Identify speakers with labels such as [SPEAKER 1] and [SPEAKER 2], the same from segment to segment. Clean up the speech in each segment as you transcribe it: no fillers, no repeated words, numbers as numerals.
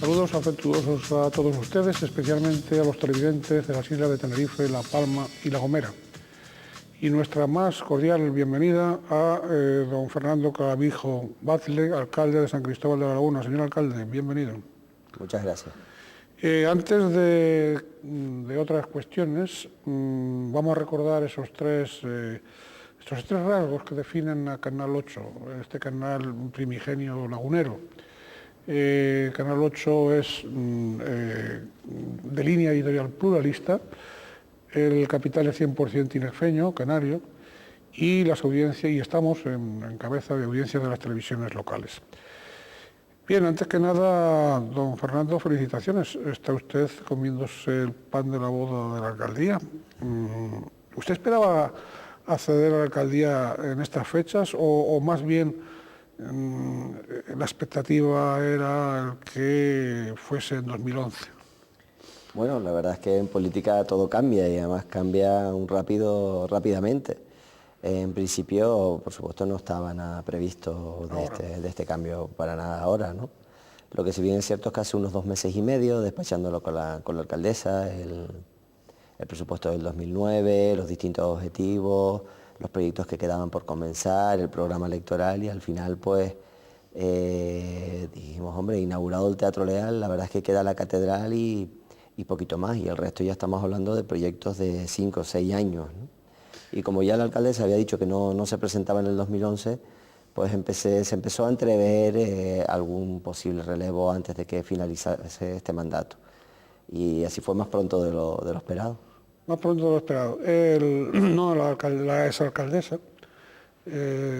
[SPEAKER 1] Saludos afectuosos a todos ustedes, especialmente a los televidentes de las islas de Tenerife, La Palma y La Gomera. Y nuestra más cordial bienvenida a don Fernando Clavijo Bazle, alcalde de San Cristóbal de la Laguna. Señor alcalde, bienvenido.
[SPEAKER 2] Muchas gracias.
[SPEAKER 1] Antes de otras cuestiones, vamos a recordar estos tres rasgos que definen a Canal 8, este canal primigenio lagunero. Canal 8 es de línea editorial pluralista, el capital es 100% tinerfeño, canario, y las audiencias, y estamos en cabeza de audiencias de las televisiones locales. Bien, antes que nada, don Fernando, felicitaciones. Está usted comiéndose el pan de la boda de la alcaldía. ¿Usted esperaba acceder a la alcaldía en estas fechas o más bien la expectativa era que fuese en 2011?
[SPEAKER 2] Bueno, la verdad es que en política todo cambia y además cambia rápidamente. En principio, por supuesto, no estaba nada previsto de este cambio para nada ahora, ¿no? Lo que si bien es cierto es que hace unos 2 meses y medio, despachándolo con la alcaldesa, el presupuesto del 2009, los distintos objetivos, los proyectos que quedaban por comenzar, el programa electoral y al final pues dijimos, hombre, inaugurado el Teatro Leal, la verdad es que queda la catedral y poquito más, y el resto ya estamos hablando de proyectos de 5 o 6 años, ¿no? Y como ya la alcaldesa había dicho que no se presentaba en el 2011, pues se empezó a entrever algún posible relevo antes de que finalizase este mandato. Y así fue más pronto de lo esperado.
[SPEAKER 1] Más pronto de lo esperado. La exalcaldesa,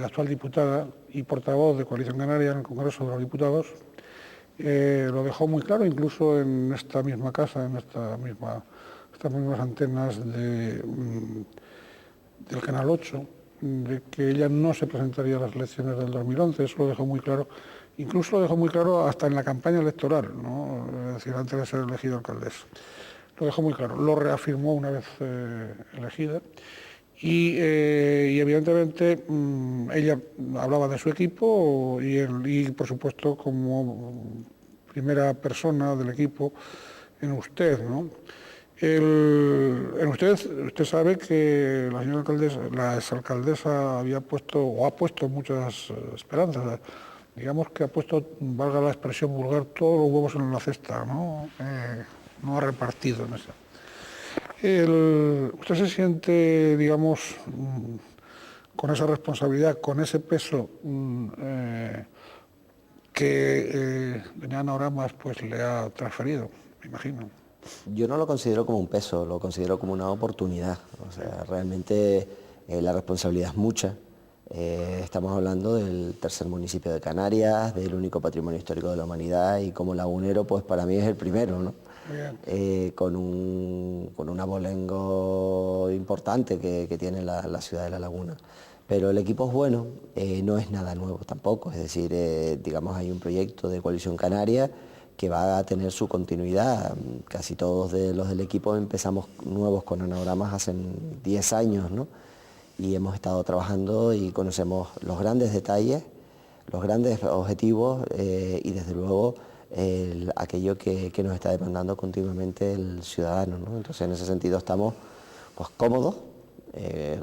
[SPEAKER 1] actual diputada y portavoz de Coalición Canaria en el Congreso de los Diputados, lo dejó muy claro, incluso en esta misma casa, en estas mismas antenas del Canal 8, de que ella no se presentaría a las elecciones del 2011, eso lo dejó muy claro, incluso lo dejó muy claro hasta en la campaña electoral, ¿no? Es decir, antes de ser elegido alcaldesa. Lo dejó muy claro, lo reafirmó una vez elegida y evidentemente ella hablaba de su equipo y por supuesto como primera persona del equipo en usted, ¿no? Usted sabe que la señora alcaldesa, la exalcaldesa había puesto o ha puesto muchas esperanzas. Digamos que ha puesto, valga la expresión vulgar, todos los huevos en la cesta, ¿no? No ha repartido en esa. ¿Usted se siente, digamos, con esa responsabilidad, con ese peso que doña Ana Oramas pues, le ha transferido, me imagino?
[SPEAKER 2] Yo no lo considero como un peso, lo considero como una oportunidad. O sea, realmente la responsabilidad es mucha. Estamos hablando del tercer municipio de Canarias, del único patrimonio histórico de la humanidad y como lagunero, pues para mí es el primero, ¿no? Con un abolengo importante que tiene la ciudad de La Laguna. Pero el equipo es bueno, no es nada nuevo tampoco, es decir, digamos hay un proyecto de Coalición Canaria que va a tener su continuidad. Casi todos los del equipo empezamos nuevos con anagramas hace 10 años, ¿no? Y hemos estado trabajando y conocemos los grandes detalles, los grandes objetivos y desde luego aquello que nos está demandando continuamente el ciudadano, ¿no? Entonces en ese sentido estamos pues cómodos,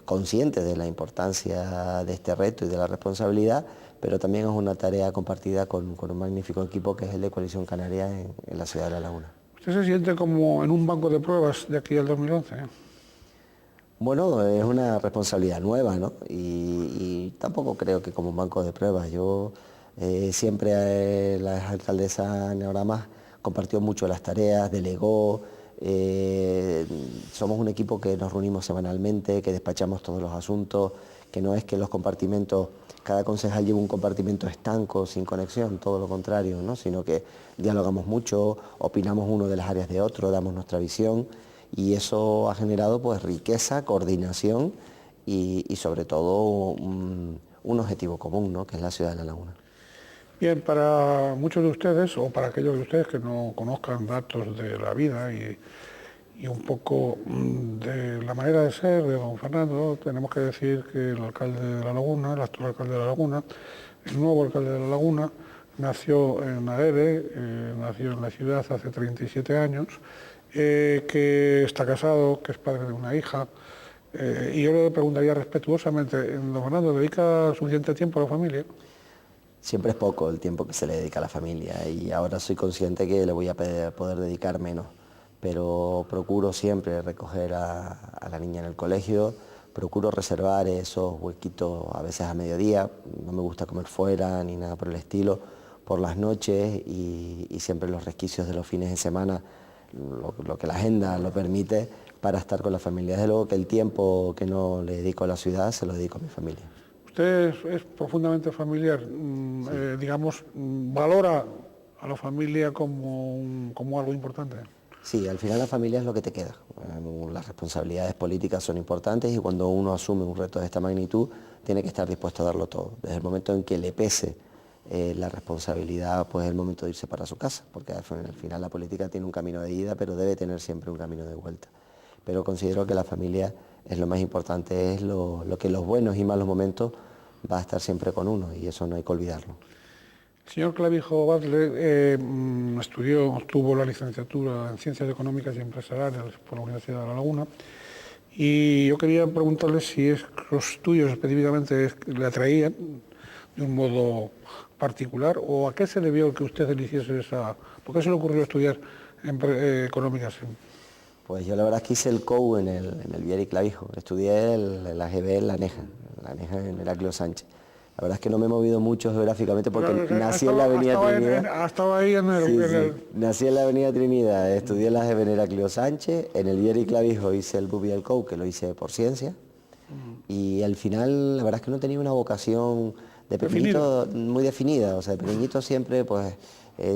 [SPEAKER 2] conscientes de la importancia de este reto y de la responsabilidad, pero también es una tarea compartida con un magnífico equipo que es el de Coalición Canaria en la ciudad de La Laguna.
[SPEAKER 1] ¿Usted se siente como en un banco de pruebas de aquí al 2011?
[SPEAKER 2] Bueno, es una responsabilidad nueva, ¿no? Y tampoco creo que como un banco de pruebas. Yo siempre la alcaldesa Neoramas compartió mucho las tareas, delegó. Somos un equipo que nos reunimos semanalmente, que despachamos todos los asuntos, que no es que los compartimentos, cada concejal lleva un compartimento estanco, sin conexión, todo lo contrario, ¿no? Sino que dialogamos mucho, opinamos uno de las áreas de otro, damos nuestra visión y eso ha generado pues riqueza, coordinación y sobre todo un objetivo común, ¿no? Que es la ciudad de La Laguna.
[SPEAKER 1] Bien, para muchos de ustedes, o para aquellos de ustedes que no conozcan datos de la vida y un poco de la manera de ser de don Fernando, tenemos que decir que el alcalde de La Laguna, el actual alcalde de La Laguna, el nuevo alcalde de La Laguna, nació en Aguere, nació en la ciudad hace 37 años, que está casado, que es padre de una hija, y yo le preguntaría respetuosamente, don Fernando, ¿dedica suficiente tiempo a la familia?
[SPEAKER 2] Siempre es poco el tiempo que se le dedica a la familia y ahora soy consciente que le voy a poder dedicar menos, pero procuro siempre recoger a la niña en el colegio, procuro reservar esos huequitos a veces a mediodía, no me gusta comer fuera ni nada por el estilo, por las noches y siempre los resquicios de los fines de semana, lo que la agenda lo permite para estar con la familia. Desde luego que el tiempo que no le dedico a la ciudad se lo dedico a mi familia.
[SPEAKER 1] Usted es profundamente familiar, digamos, valora a la familia como algo importante.
[SPEAKER 2] Sí, al final la familia es lo que te queda. Las responsabilidades políticas son importantes y cuando uno asume un reto de esta magnitud tiene que estar dispuesto a darlo todo. Desde el momento en que le pese la responsabilidad, pues es el momento de irse para su casa, porque al final la política tiene un camino de ida, pero debe tener siempre un camino de vuelta. Pero considero que la familia es lo más importante, es lo que en los buenos y malos momentos va a estar siempre con uno y eso no hay que olvidarlo.
[SPEAKER 1] El señor Clavijo Batlle obtuvo la licenciatura en Ciencias Económicas y Empresariales por la Universidad de La Laguna y yo quería preguntarle si los estudios específicamente le atraían de un modo particular o a qué se debió el que usted eligiese esa... ¿Por qué se le ocurrió estudiar económicas?
[SPEAKER 2] Pues yo la verdad es que hice el COU en el Vieri Clavijo, estudié la GB en la Neja en Heraclio Sánchez. La verdad es que no me he movido mucho geográficamente porque nací en la Avenida Trinidad.
[SPEAKER 1] Estaba ahí en el...
[SPEAKER 2] Nací en la Avenida Trinidad, estudié la GB en Heraclio Sánchez, en el Vieri Clavijo hice el BUP y el COU, que lo hice por ciencia, y al final la verdad es que no tenía una vocación de pequeñito muy definida, o sea, de pequeñito siempre pues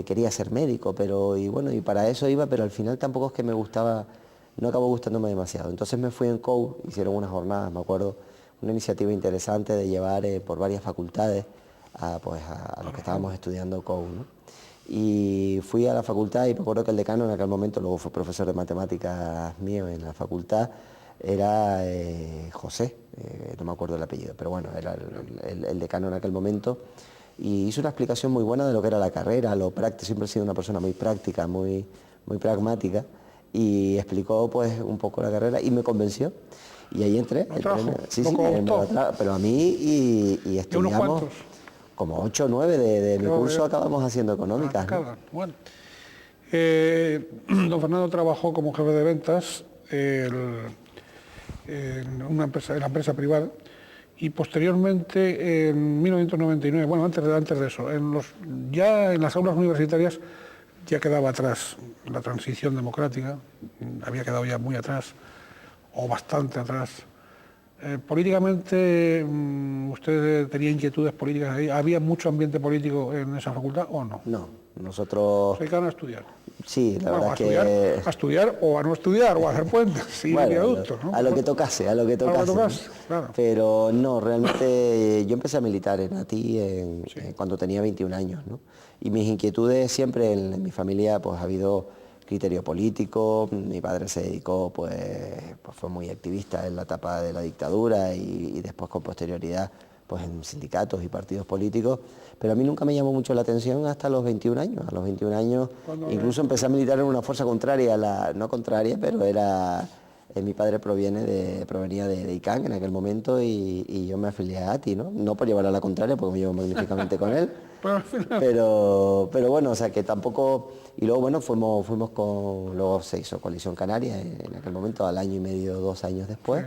[SPEAKER 2] quería ser médico, pero y para eso iba, pero al final tampoco es que me gustaba, no acabó gustándome demasiado. Entonces me fui en COU, hicieron unas jornadas, me acuerdo, una iniciativa interesante de llevar por varias facultades a los que estábamos estudiando COU, ¿no? Y fui a la facultad y me acuerdo que el decano en aquel momento, luego fue profesor de matemáticas mío en la facultad, era José, no me acuerdo el apellido, pero bueno, era el decano en aquel momento, y hizo una explicación muy buena de lo que era la carrera, lo práctico, siempre he sido una persona muy práctica, muy pragmática, y explicó pues un poco la carrera y me convenció. Y ahí entré, pero a mí y estudiamos como 8 o 9 de mi curso acabamos haciendo económicas, ¿no?
[SPEAKER 1] Bueno. Don Fernando trabajó como jefe de ventas en la empresa privada y posteriormente en 1999, bueno, antes de eso, ya en las aulas universitarias ya quedaba atrás la transición democrática, había quedado ya muy atrás o bastante atrás. Políticamente, ¿usted tenía inquietudes políticas ahí? ¿Había mucho ambiente político en esa facultad o no?
[SPEAKER 2] No, nosotros...
[SPEAKER 1] Se dedicaron a estudiar.
[SPEAKER 2] Sí, la verdad
[SPEAKER 1] que... A estudiar o a no estudiar o a hacer puentes y viaductos, ¿no?
[SPEAKER 2] A lo que tocase,
[SPEAKER 1] claro.
[SPEAKER 2] Pero no, realmente yo empecé a militar en ATI cuando tenía 21 años, ¿no? Y mis inquietudes siempre en mi familia pues ha habido criterio político, mi padre se dedicó, pues fue muy activista en la etapa de la dictadura y después con posterioridad pues en sindicatos y partidos políticos, pero a mí nunca me llamó mucho la atención hasta los 21 años. A los 21 años incluso empecé a militar en una fuerza contraria, no contraria, pero era... mi padre provenía de ICANN en aquel momento y yo me afilié a ATI, ¿no? No por llevar a la contraria, porque me llevo magníficamente con él, pero bueno, o sea que tampoco... Y luego, bueno, luego se hizo Coalición Canaria en aquel momento, al año y medio, 2 años después.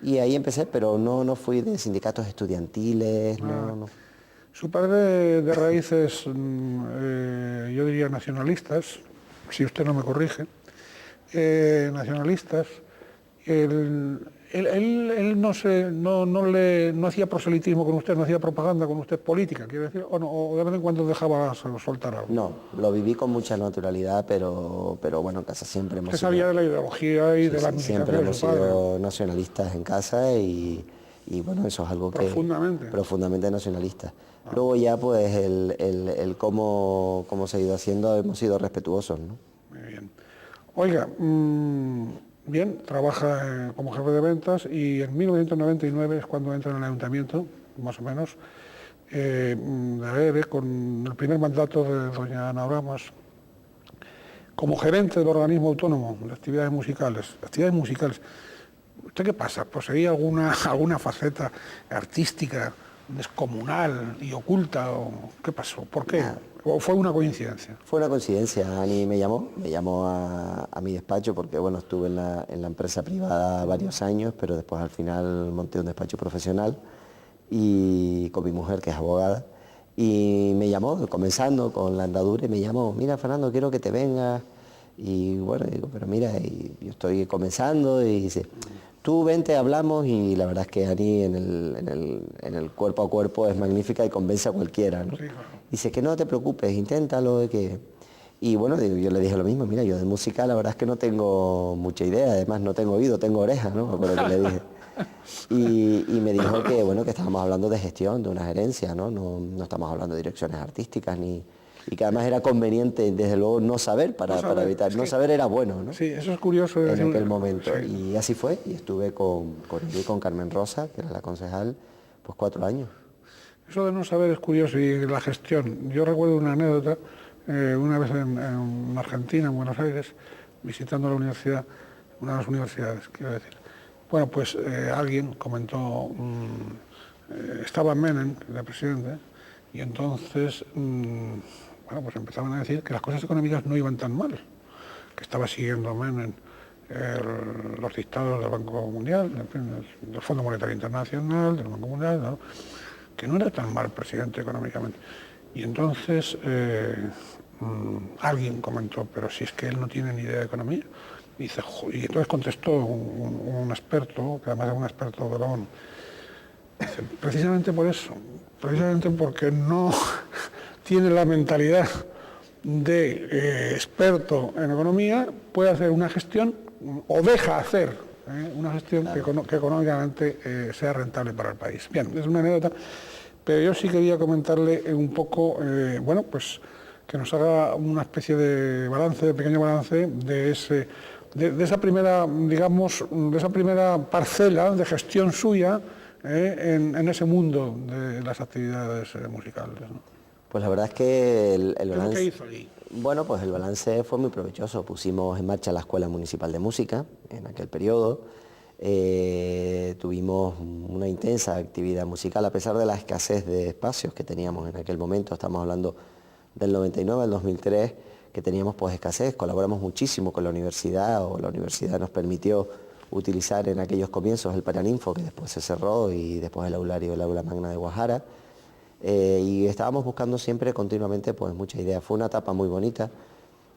[SPEAKER 2] Sí. Y ahí empecé, pero no fui de sindicatos estudiantiles, no.
[SPEAKER 1] Su padre de raíces, yo diría nacionalistas, si usted no me corrige, nacionalistas, él no hacía proselitismo con usted, no hacía propaganda con usted política, quiere decir, o de vez en cuando dejaba soltar algo.
[SPEAKER 2] No, lo viví con mucha naturalidad, pero bueno, en casa siempre hemos
[SPEAKER 1] sido... sabía de la ideología y de la
[SPEAKER 2] siempre hemos sido nacionalistas en casa y bueno, eso es algo profundamente nacionalista. Luego ya pues el cómo se ha ido haciendo, hemos sido respetuosos, ¿no?
[SPEAKER 1] Muy bien. Oiga, bien, trabaja como jefe de ventas y en 1999 es cuando entra en el ayuntamiento, más o menos. de haber, con el primer mandato de doña Ana Oramas, como gerente del organismo autónomo de actividades musicales. ¿Usted qué pasa? ¿Poseía alguna faceta artística descomunal y oculta? ¿O qué pasó? ¿Por qué?
[SPEAKER 2] Nada.
[SPEAKER 1] ¿O fue una coincidencia?
[SPEAKER 2] Fue una coincidencia. Ani me llamó a mi despacho porque bueno, estuve en la empresa privada varios años, pero después al final monté un despacho profesional y con mi mujer, que es abogada, y me llamó, comenzando con la andadura, y me llamó: mira, Fernando, quiero que te vengas. Y bueno, digo, pero mira, y yo estoy comenzando, y dice: tú vente, hablamos. Y la verdad es que Ani en el cuerpo a cuerpo es magnífica y convence a cualquiera, ¿no?
[SPEAKER 1] Sí, claro.
[SPEAKER 2] Dice que no te preocupes, inténtalo. Y bueno, yo le dije lo mismo: mira, yo de música la verdad es que no tengo mucha idea, además no tengo oído, tengo orejas, ¿no? Me acuerdo que le dije. Y me dijo que bueno, que estábamos hablando de gestión, de una gerencia, ¿no? No estamos hablando de direcciones artísticas, y que además era conveniente, desde luego, no saber para evitar. No saber era bueno, ¿no?
[SPEAKER 1] Sí, eso es curioso.
[SPEAKER 2] En aquel momento.
[SPEAKER 1] Sí.
[SPEAKER 2] Y así fue, y estuve con ella y con Carmen Rosa, que era la concejal, pues 4 años.
[SPEAKER 1] Eso de no saber es curioso, y la gestión. Yo recuerdo una anécdota, una vez en Argentina, en Buenos Aires, visitando la universidad, una de las universidades, quiero decir. Bueno, pues alguien comentó, estaba Menem, que era presidente, y entonces, bueno, pues empezaban a decir que las cosas económicas no iban tan mal, que estaba siguiendo Menem los dictados del Banco Mundial, en fin, del Fondo Monetario Internacional, del Banco Mundial, ¿no? Que no era tan mal presidente económicamente. Y entonces alguien comentó: pero si es que él no tiene ni idea de economía. Y entonces contestó un experto, que además es un experto de la ONU, dice: precisamente por eso, precisamente porque no tiene la mentalidad de experto en economía, puede hacer una gestión, o deja hacer una gestión, claro, que económicamente sea rentable para el país. Bien, es una anécdota, pero yo sí quería comentarle un poco, bueno, pues que nos haga una especie de balance, de pequeño balance de esa primera, digamos, de esa primera parcela de gestión suya en ese mundo de las actividades musicales, ¿no?
[SPEAKER 2] Pues la verdad es que el balance...
[SPEAKER 1] ¿Qué hizo allí?
[SPEAKER 2] Bueno, pues el balance fue muy provechoso. Pusimos en marcha la Escuela Municipal de Música en aquel periodo. Tuvimos una intensa actividad musical, a pesar de la escasez de espacios que teníamos en aquel momento. Estamos hablando del 99 al 2003, que teníamos pues escasez. Colaboramos muchísimo con la universidad, o la universidad nos permitió utilizar en aquellos comienzos el Paraninfo, que después se cerró, y después el aulario, el aula magna de Guajara. Y estábamos buscando siempre, continuamente, pues mucha idea. Fue una etapa muy bonita.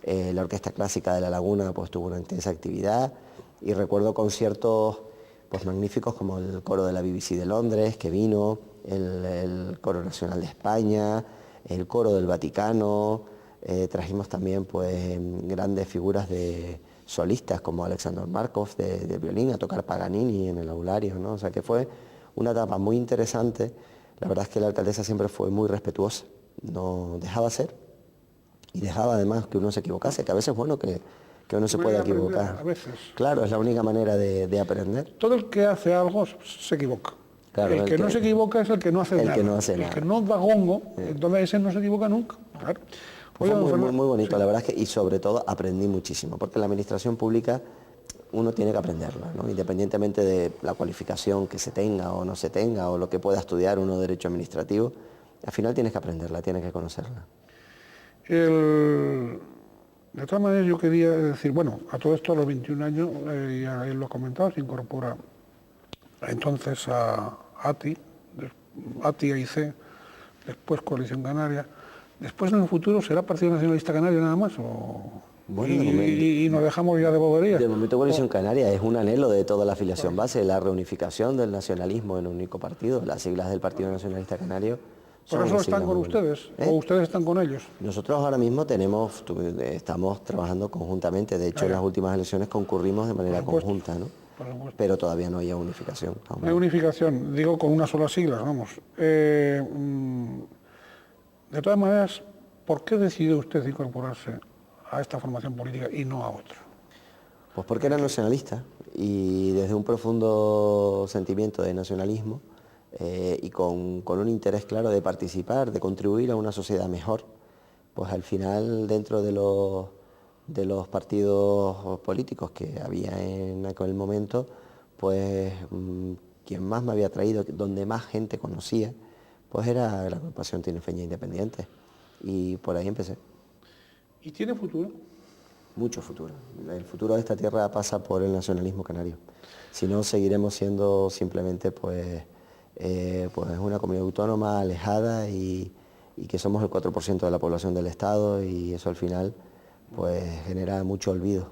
[SPEAKER 2] La Orquesta Clásica de La Laguna pues tuvo una intensa actividad, y recuerdo conciertos pues magníficos, como el coro de la BBC de Londres, que vino, el Coro Nacional de España, el coro del Vaticano. Trajimos también pues grandes figuras de solistas, como Alexander Markov de violín, a tocar Paganini en el aulario, ¿no? O sea que fue una etapa muy interesante. La verdad es que la alcaldesa siempre fue muy respetuosa, no dejaba hacer, y dejaba además que uno se equivocase, que a veces es bueno que uno se pueda equivocar.
[SPEAKER 1] A veces.
[SPEAKER 2] Claro, es la única manera de aprender.
[SPEAKER 1] Todo el que hace algo se equivoca.
[SPEAKER 2] Claro,
[SPEAKER 1] el que no se equivoca es el que no hace nada.
[SPEAKER 2] Que no hace
[SPEAKER 1] el
[SPEAKER 2] nada.
[SPEAKER 1] que no da gongo, entonces ese no se equivoca nunca. Claro.
[SPEAKER 2] Fue muy bonito, sí. La verdad es que, y sobre todo aprendí muchísimo, porque la administración pública uno tiene que aprenderla, ¿no? Independientemente de la cualificación que se tenga o no se tenga, o lo que pueda estudiar uno de derecho administrativo, al final tienes que aprenderla, tienes que conocerla.
[SPEAKER 1] De todas maneras, yo quería decir, bueno, a todo esto a los 21 años, ya él lo ha comentado, se incorpora entonces a ATI, AIC, después Coalición Canaria. Después, en el futuro, ¿será Partido Nacionalista Canario nada más?
[SPEAKER 2] Bueno,
[SPEAKER 1] y nos dejamos ya de boberías.
[SPEAKER 2] De momento, Coalición Canaria es un anhelo de toda la afiliación base, la reunificación del nacionalismo en un único partido. Las siglas del Partido Nacionalista Canario.
[SPEAKER 1] ¿Por eso están con ustedes? ¿O ustedes están con ellos?
[SPEAKER 2] Nosotros ahora mismo estamos trabajando conjuntamente. De hecho, en las últimas elecciones concurrimos de manera conjunta, ¿no? Pero todavía no hay unificación.
[SPEAKER 1] No hay unificación, digo, con una sola sigla, vamos. De todas maneras, ¿por qué decidió usted incorporarse a esta formación política y no a otra?
[SPEAKER 2] Pues porque era nacionalista, y desde un profundo sentimiento de nacionalismo y con un interés claro de participar, de contribuir a una sociedad mejor, pues al final dentro de los partidos políticos que había en aquel momento, pues quien más me había traído, donde más gente conocía, pues era la agrupación Tinerfeña Independiente. Y por ahí empecé.
[SPEAKER 1] ¿Y tiene futuro?
[SPEAKER 2] Mucho futuro. El futuro de esta tierra pasa por el nacionalismo canario. Si no, seguiremos siendo simplemente pues una comunidad autónoma alejada y que somos el 4% de la población del Estado, y eso al final pues genera mucho olvido.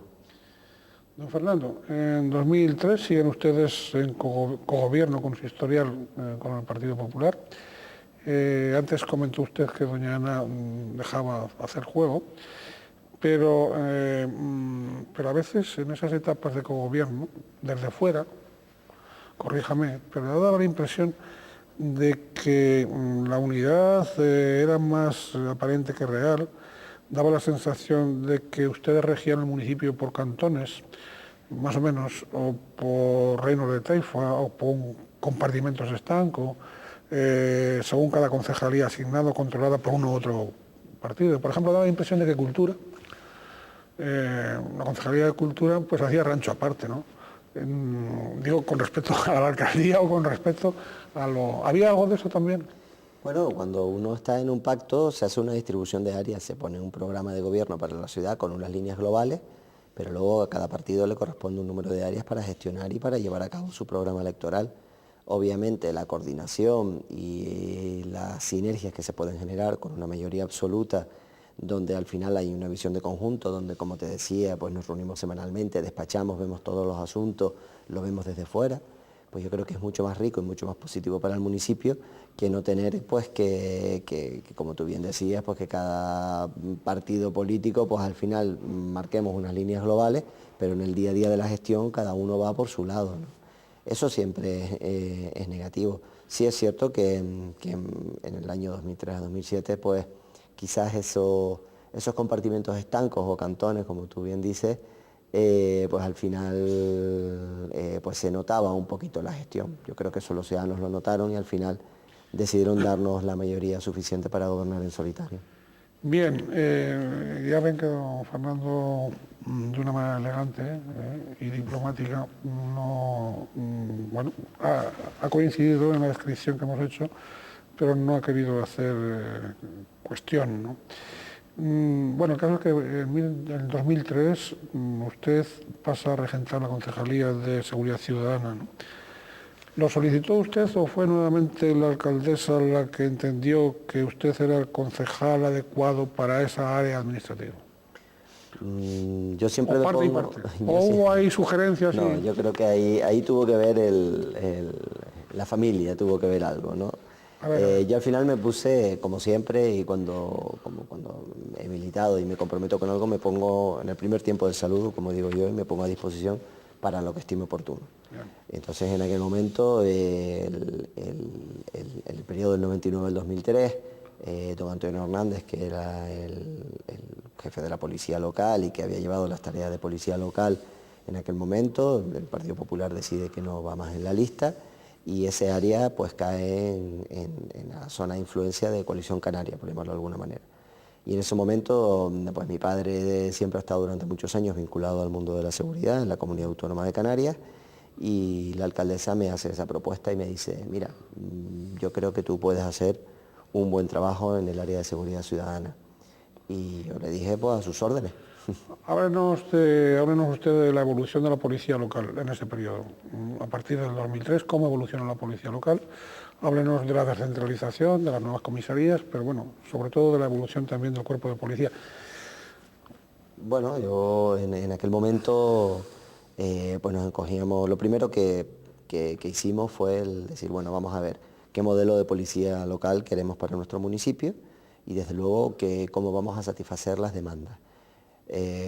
[SPEAKER 1] Don Fernando, en 2003 siguen ustedes en cogobierno con su historial con el Partido Popular. Antes comentó usted que doña Ana dejaba hacer juego, pero a veces en esas etapas de cogobierno, desde fuera, corríjame, pero ha dado la impresión de que la unidad era más aparente que real, daba la sensación de que ustedes regían el municipio por cantones, más o menos, o por reinos de taifa, o por compartimentos estancos, según cada concejalía asignado, controlada por uno u otro partido. Por ejemplo, daba la impresión de que Cultura, la Concejalía de Cultura, pues hacía rancho aparte, ¿no? Digo, con respecto a la alcaldía o con respecto a lo... ¿Había algo de eso también?
[SPEAKER 2] Bueno, cuando uno está en un pacto se hace una distribución de áreas, se pone un programa de gobierno para la ciudad con unas líneas globales, pero luego a cada partido le corresponde un número de áreas para gestionar y para llevar a cabo su programa electoral. Obviamente la coordinación y las sinergias que se pueden generar con una mayoría absoluta, donde al final hay una visión de conjunto, donde, como te decía, pues nos reunimos semanalmente, despachamos, vemos todos los asuntos, lo vemos desde fuera, pues yo creo que es mucho más rico y mucho más positivo para el municipio que no tener, pues que como tú bien decías, pues que cada partido político, pues al final marquemos unas líneas globales, pero en el día a día de la gestión cada uno va por su lado, ¿no? Eso siempre es negativo. Sí es cierto que en el año 2003 a 2007, pues quizás esos compartimentos estancos o cantones, como tú bien dices, pues al final pues se notaba un poquito la gestión. Yo creo que eso los ciudadanos lo notaron y al final decidieron darnos la mayoría suficiente para gobernar en solitario.
[SPEAKER 1] Bien, ya ven que don Fernando, de una manera elegante y diplomática, no, bueno, ha coincidido en la descripción que hemos hecho, pero no ha querido hacer cuestión, ¿no? Bueno, el caso es que en el 2003 usted pasa a regentar la Concejalía de Seguridad Ciudadana, ¿no? ¿Lo solicitó usted o fue nuevamente la alcaldesa la que entendió que usted era el concejal adecuado para esa área administrativa?
[SPEAKER 2] Yo siempre
[SPEAKER 1] ¿O
[SPEAKER 2] me
[SPEAKER 1] parte y
[SPEAKER 2] pongo...
[SPEAKER 1] parte? ¿O hubo ahí sugerencias?
[SPEAKER 2] No, yo creo que ahí tuvo que ver la familia, tuvo que ver algo, ¿no?
[SPEAKER 1] A ver.
[SPEAKER 2] Yo al final me puse, como siempre, y cuando he militado y me comprometo con algo, me pongo en el primer tiempo del saludo, como digo yo, y me pongo a disposición para lo que estime oportuno. Bien. Entonces, en aquel momento, el periodo del 99 al 2003, don Antonio Hernández, que era el jefe de la policía local y que había llevado las tareas de policía local en aquel momento, el Partido Popular decide que no va más en la lista, y ese área pues cae en la zona de influencia de Coalición Canaria, por llamarlo de alguna manera. Y en ese momento, pues mi padre siempre ha estado durante muchos años vinculado al mundo de la seguridad en la Comunidad Autónoma de Canarias, y la alcaldesa me hace esa propuesta y me dice, mira, yo creo que tú puedes hacer un buen trabajo en el área de seguridad ciudadana. Y yo le dije, pues a sus órdenes.
[SPEAKER 1] Háblenos usted de la evolución de la policía local en ese periodo. A partir del 2003, ¿cómo evoluciona la policía local? Háblenos de la descentralización, de las nuevas comisarías, pero bueno, sobre todo de la evolución también del cuerpo de policía.
[SPEAKER 2] Bueno, yo en aquel momento pues nos encogíamos, lo primero que hicimos fue el decir, bueno, vamos a ver qué modelo de policía local queremos para nuestro municipio y desde luego cómo vamos a satisfacer las demandas.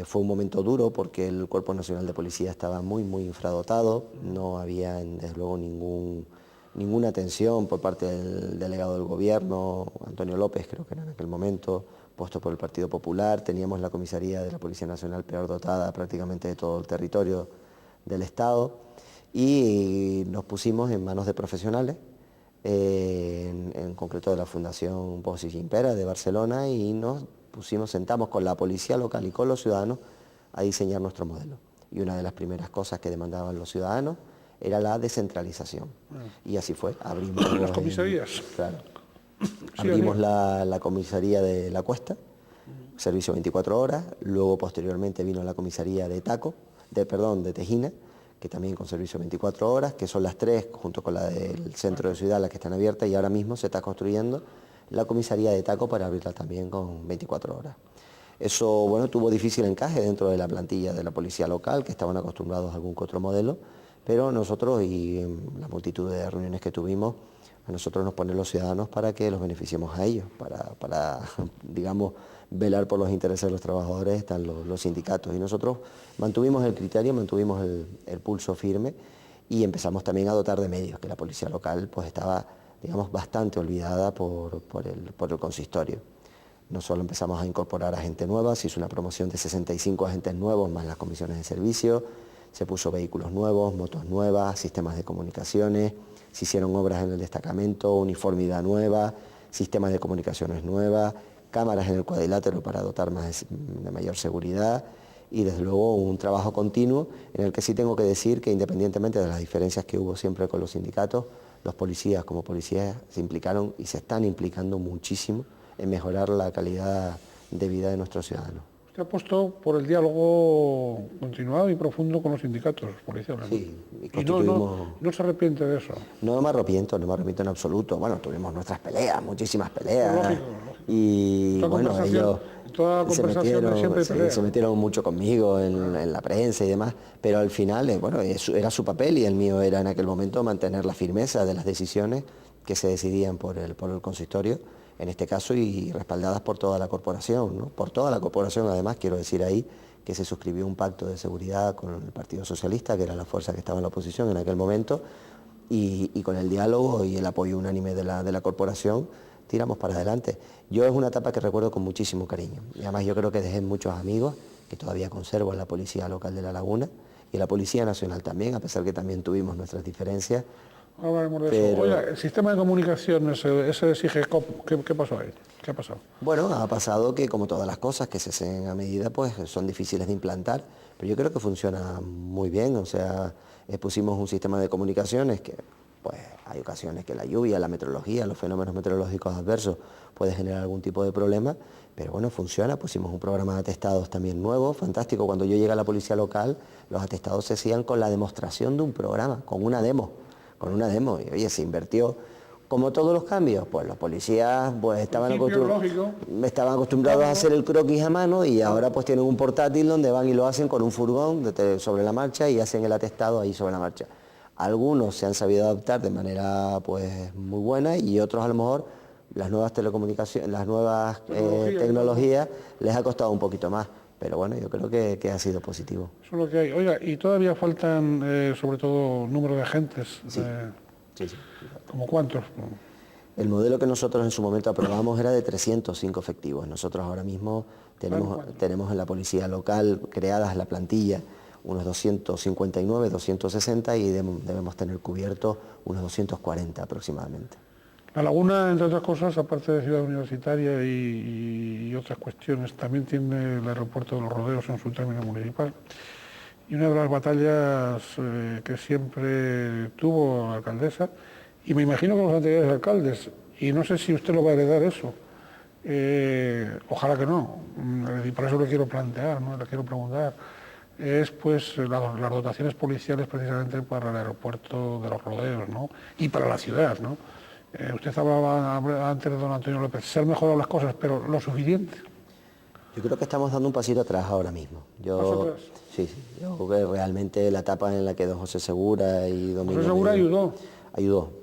[SPEAKER 2] Fue un momento duro porque el Cuerpo Nacional de Policía estaba muy infradotado, no había desde luego ninguna atención por parte del delegado del gobierno, Antonio López creo que era en aquel momento, puesto por el Partido Popular. Teníamos la comisaría de la Policía Nacional peor dotada prácticamente de todo el territorio del Estado y nos pusimos en manos de profesionales en concreto de la Fundación Vox i Impera de Barcelona, y nos sentamos con la policía local y con los ciudadanos a diseñar nuestro modelo. Y una de las primeras cosas que demandaban los ciudadanos era la descentralización. Y así fue. Abrimos
[SPEAKER 1] las comisarías.
[SPEAKER 2] Claro.
[SPEAKER 1] Sí,
[SPEAKER 2] Abrimos la comisaría de La Cuesta, servicio 24 horas, luego posteriormente vino la comisaría de de Tejina, que también con servicio 24 horas, que son las tres, junto con la del centro de ciudad, las que están abiertas, y ahora mismo se está construyendo la comisaría de Taco para abrirla también con 24 horas. Eso, bueno, tuvo difícil encaje dentro de la plantilla de la policía local, que estaban acostumbrados a algún que otro modelo, pero nosotros, y en la multitud de reuniones que tuvimos, a nosotros nos ponen los ciudadanos para que los beneficiemos a ellos, para digamos, velar por los intereses de los trabajadores están los sindicatos. Y nosotros mantuvimos el criterio, mantuvimos el pulso firme, y empezamos también a dotar de medios, que la policía local pues estaba, digamos, bastante olvidada por el consistorio. No solo empezamos a incorporar a gente nueva, se hizo una promoción de 65 agentes nuevos, más las comisiones de servicio, se puso vehículos nuevos, motos nuevas, sistemas de comunicaciones, se hicieron obras en el destacamento, uniformidad nueva, sistemas de comunicaciones nuevas, cámaras en el cuadrilátero para dotar más de mayor seguridad, y desde luego un trabajo continuo en el que sí tengo que decir que, independientemente de las diferencias que hubo siempre con los sindicatos, los policías como policías se implicaron y se están implicando muchísimo en mejorar la calidad de vida de nuestros ciudadanos.
[SPEAKER 1] Usted ha apostado por el diálogo continuado y profundo con los sindicatos policiales, ¿no?
[SPEAKER 2] Sí,
[SPEAKER 1] Y no se arrepiente de eso.
[SPEAKER 2] No me arrepiento en absoluto. Bueno, tuvimos nuestras peleas, muchísimas peleas.
[SPEAKER 1] Lógico.
[SPEAKER 2] Y bueno, ellos se metieron mucho conmigo en la prensa y demás, pero al final, bueno, era su papel, y el mío era en aquel momento mantener la firmeza de las decisiones que se decidían por el consistorio, en este caso, y respaldadas por toda la corporación, ¿no? Por toda la corporación, además, quiero decir ahí que se suscribió un pacto de seguridad con el Partido Socialista, que era la fuerza que estaba en la oposición en aquel momento, y con el diálogo y el apoyo unánime de la corporación tiramos para adelante. Yo es una etapa que recuerdo con muchísimo cariño, y además yo creo que dejé muchos amigos que todavía conservo en la Policía Local de La Laguna y en la Policía Nacional también, a pesar que también tuvimos nuestras diferencias.
[SPEAKER 1] Hablaremos de eso. Oiga, el sistema de comunicaciones, ese SIGECOP, ¿qué pasó ahí? ¿Qué ha pasado?
[SPEAKER 2] Bueno, ha pasado que, como todas las cosas que se hacen a medida, pues son difíciles de implantar, pero yo creo que funciona muy bien. O sea, pusimos un sistema de comunicaciones que, pues, hay ocasiones que la lluvia, la meteorología, los fenómenos meteorológicos adversos puede generar algún tipo de problema, pero bueno, funciona. Pusimos un programa de atestados también nuevo, fantástico. Cuando yo llegué a la policía local, los atestados se hacían con la demostración de un programa, con una demo, y oye, se invirtió. Como todos los cambios, pues los policías pues estaban acostumbrados a hacer el croquis a mano, y ahora pues tienen un portátil donde van y lo hacen con un furgón sobre la marcha y hacen el atestado ahí sobre la marcha. Algunos se han sabido adaptar de manera pues muy buena, y otros a lo mejor las nuevas telecomunicaciones, las nuevas tecnologías les ha costado un poquito más. Pero bueno, yo creo que ha sido positivo.
[SPEAKER 1] Eso es lo que hay. Oiga, y todavía faltan, sobre todo, número de agentes.
[SPEAKER 2] Sí.
[SPEAKER 1] ¿Cómo cuántos?
[SPEAKER 2] El modelo que nosotros en su momento aprobamos era de 305 efectivos. Nosotros ahora mismo tenemos en la policía local creadas la plantilla unos 259, 260, y debemos tener cubiertos unos 240 aproximadamente.
[SPEAKER 1] La Laguna, entre otras cosas, aparte de ciudad universitaria y otras cuestiones, también tiene el aeropuerto de Los Rodeos en su término municipal. Y una de las batallas que siempre tuvo la alcaldesa, y me imagino que los anteriores alcaldes, y no sé si usted lo va a heredar eso, ojalá que no, y por eso le quiero plantear, ¿no? Le quiero preguntar, es pues las dotaciones policiales precisamente para el aeropuerto de Los Rodeos, ¿no? Y para la ciudad, ¿no? Usted hablaba antes de don Antonio López, se han mejorado las cosas, pero lo suficiente.
[SPEAKER 2] Yo creo que estamos dando un pasito atrás ahora mismo. Sí, yo creo que realmente la etapa en la que don José Segura y don
[SPEAKER 1] José Segura ayudó.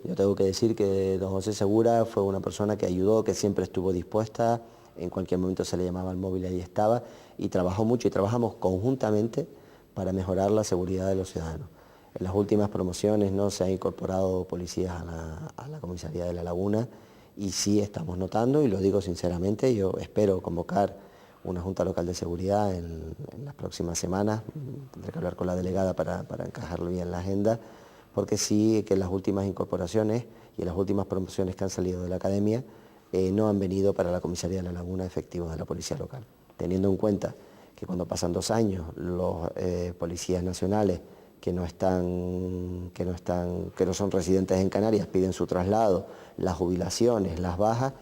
[SPEAKER 2] Yo tengo que decir que don José Segura fue una persona que ayudó, que siempre estuvo dispuesta, en cualquier momento se le llamaba al móvil y ahí estaba, y trabajó mucho, y trabajamos conjuntamente para mejorar la seguridad de los ciudadanos. En las últimas promociones no se han incorporado policías a la comisaría de La Laguna, y sí estamos notando, y lo digo sinceramente, yo espero convocar una Junta Local de Seguridad en las próximas semanas, tendré que hablar con la delegada para encajarlo bien en la agenda, porque sí que en las últimas incorporaciones y en las últimas promociones que han salido de la academia no han venido para la comisaría de La Laguna efectivos de la policía local. Teniendo en cuenta que cuando pasan 2 años los policías nacionales que no son residentes en Canarias piden su traslado, las jubilaciones, las bajas,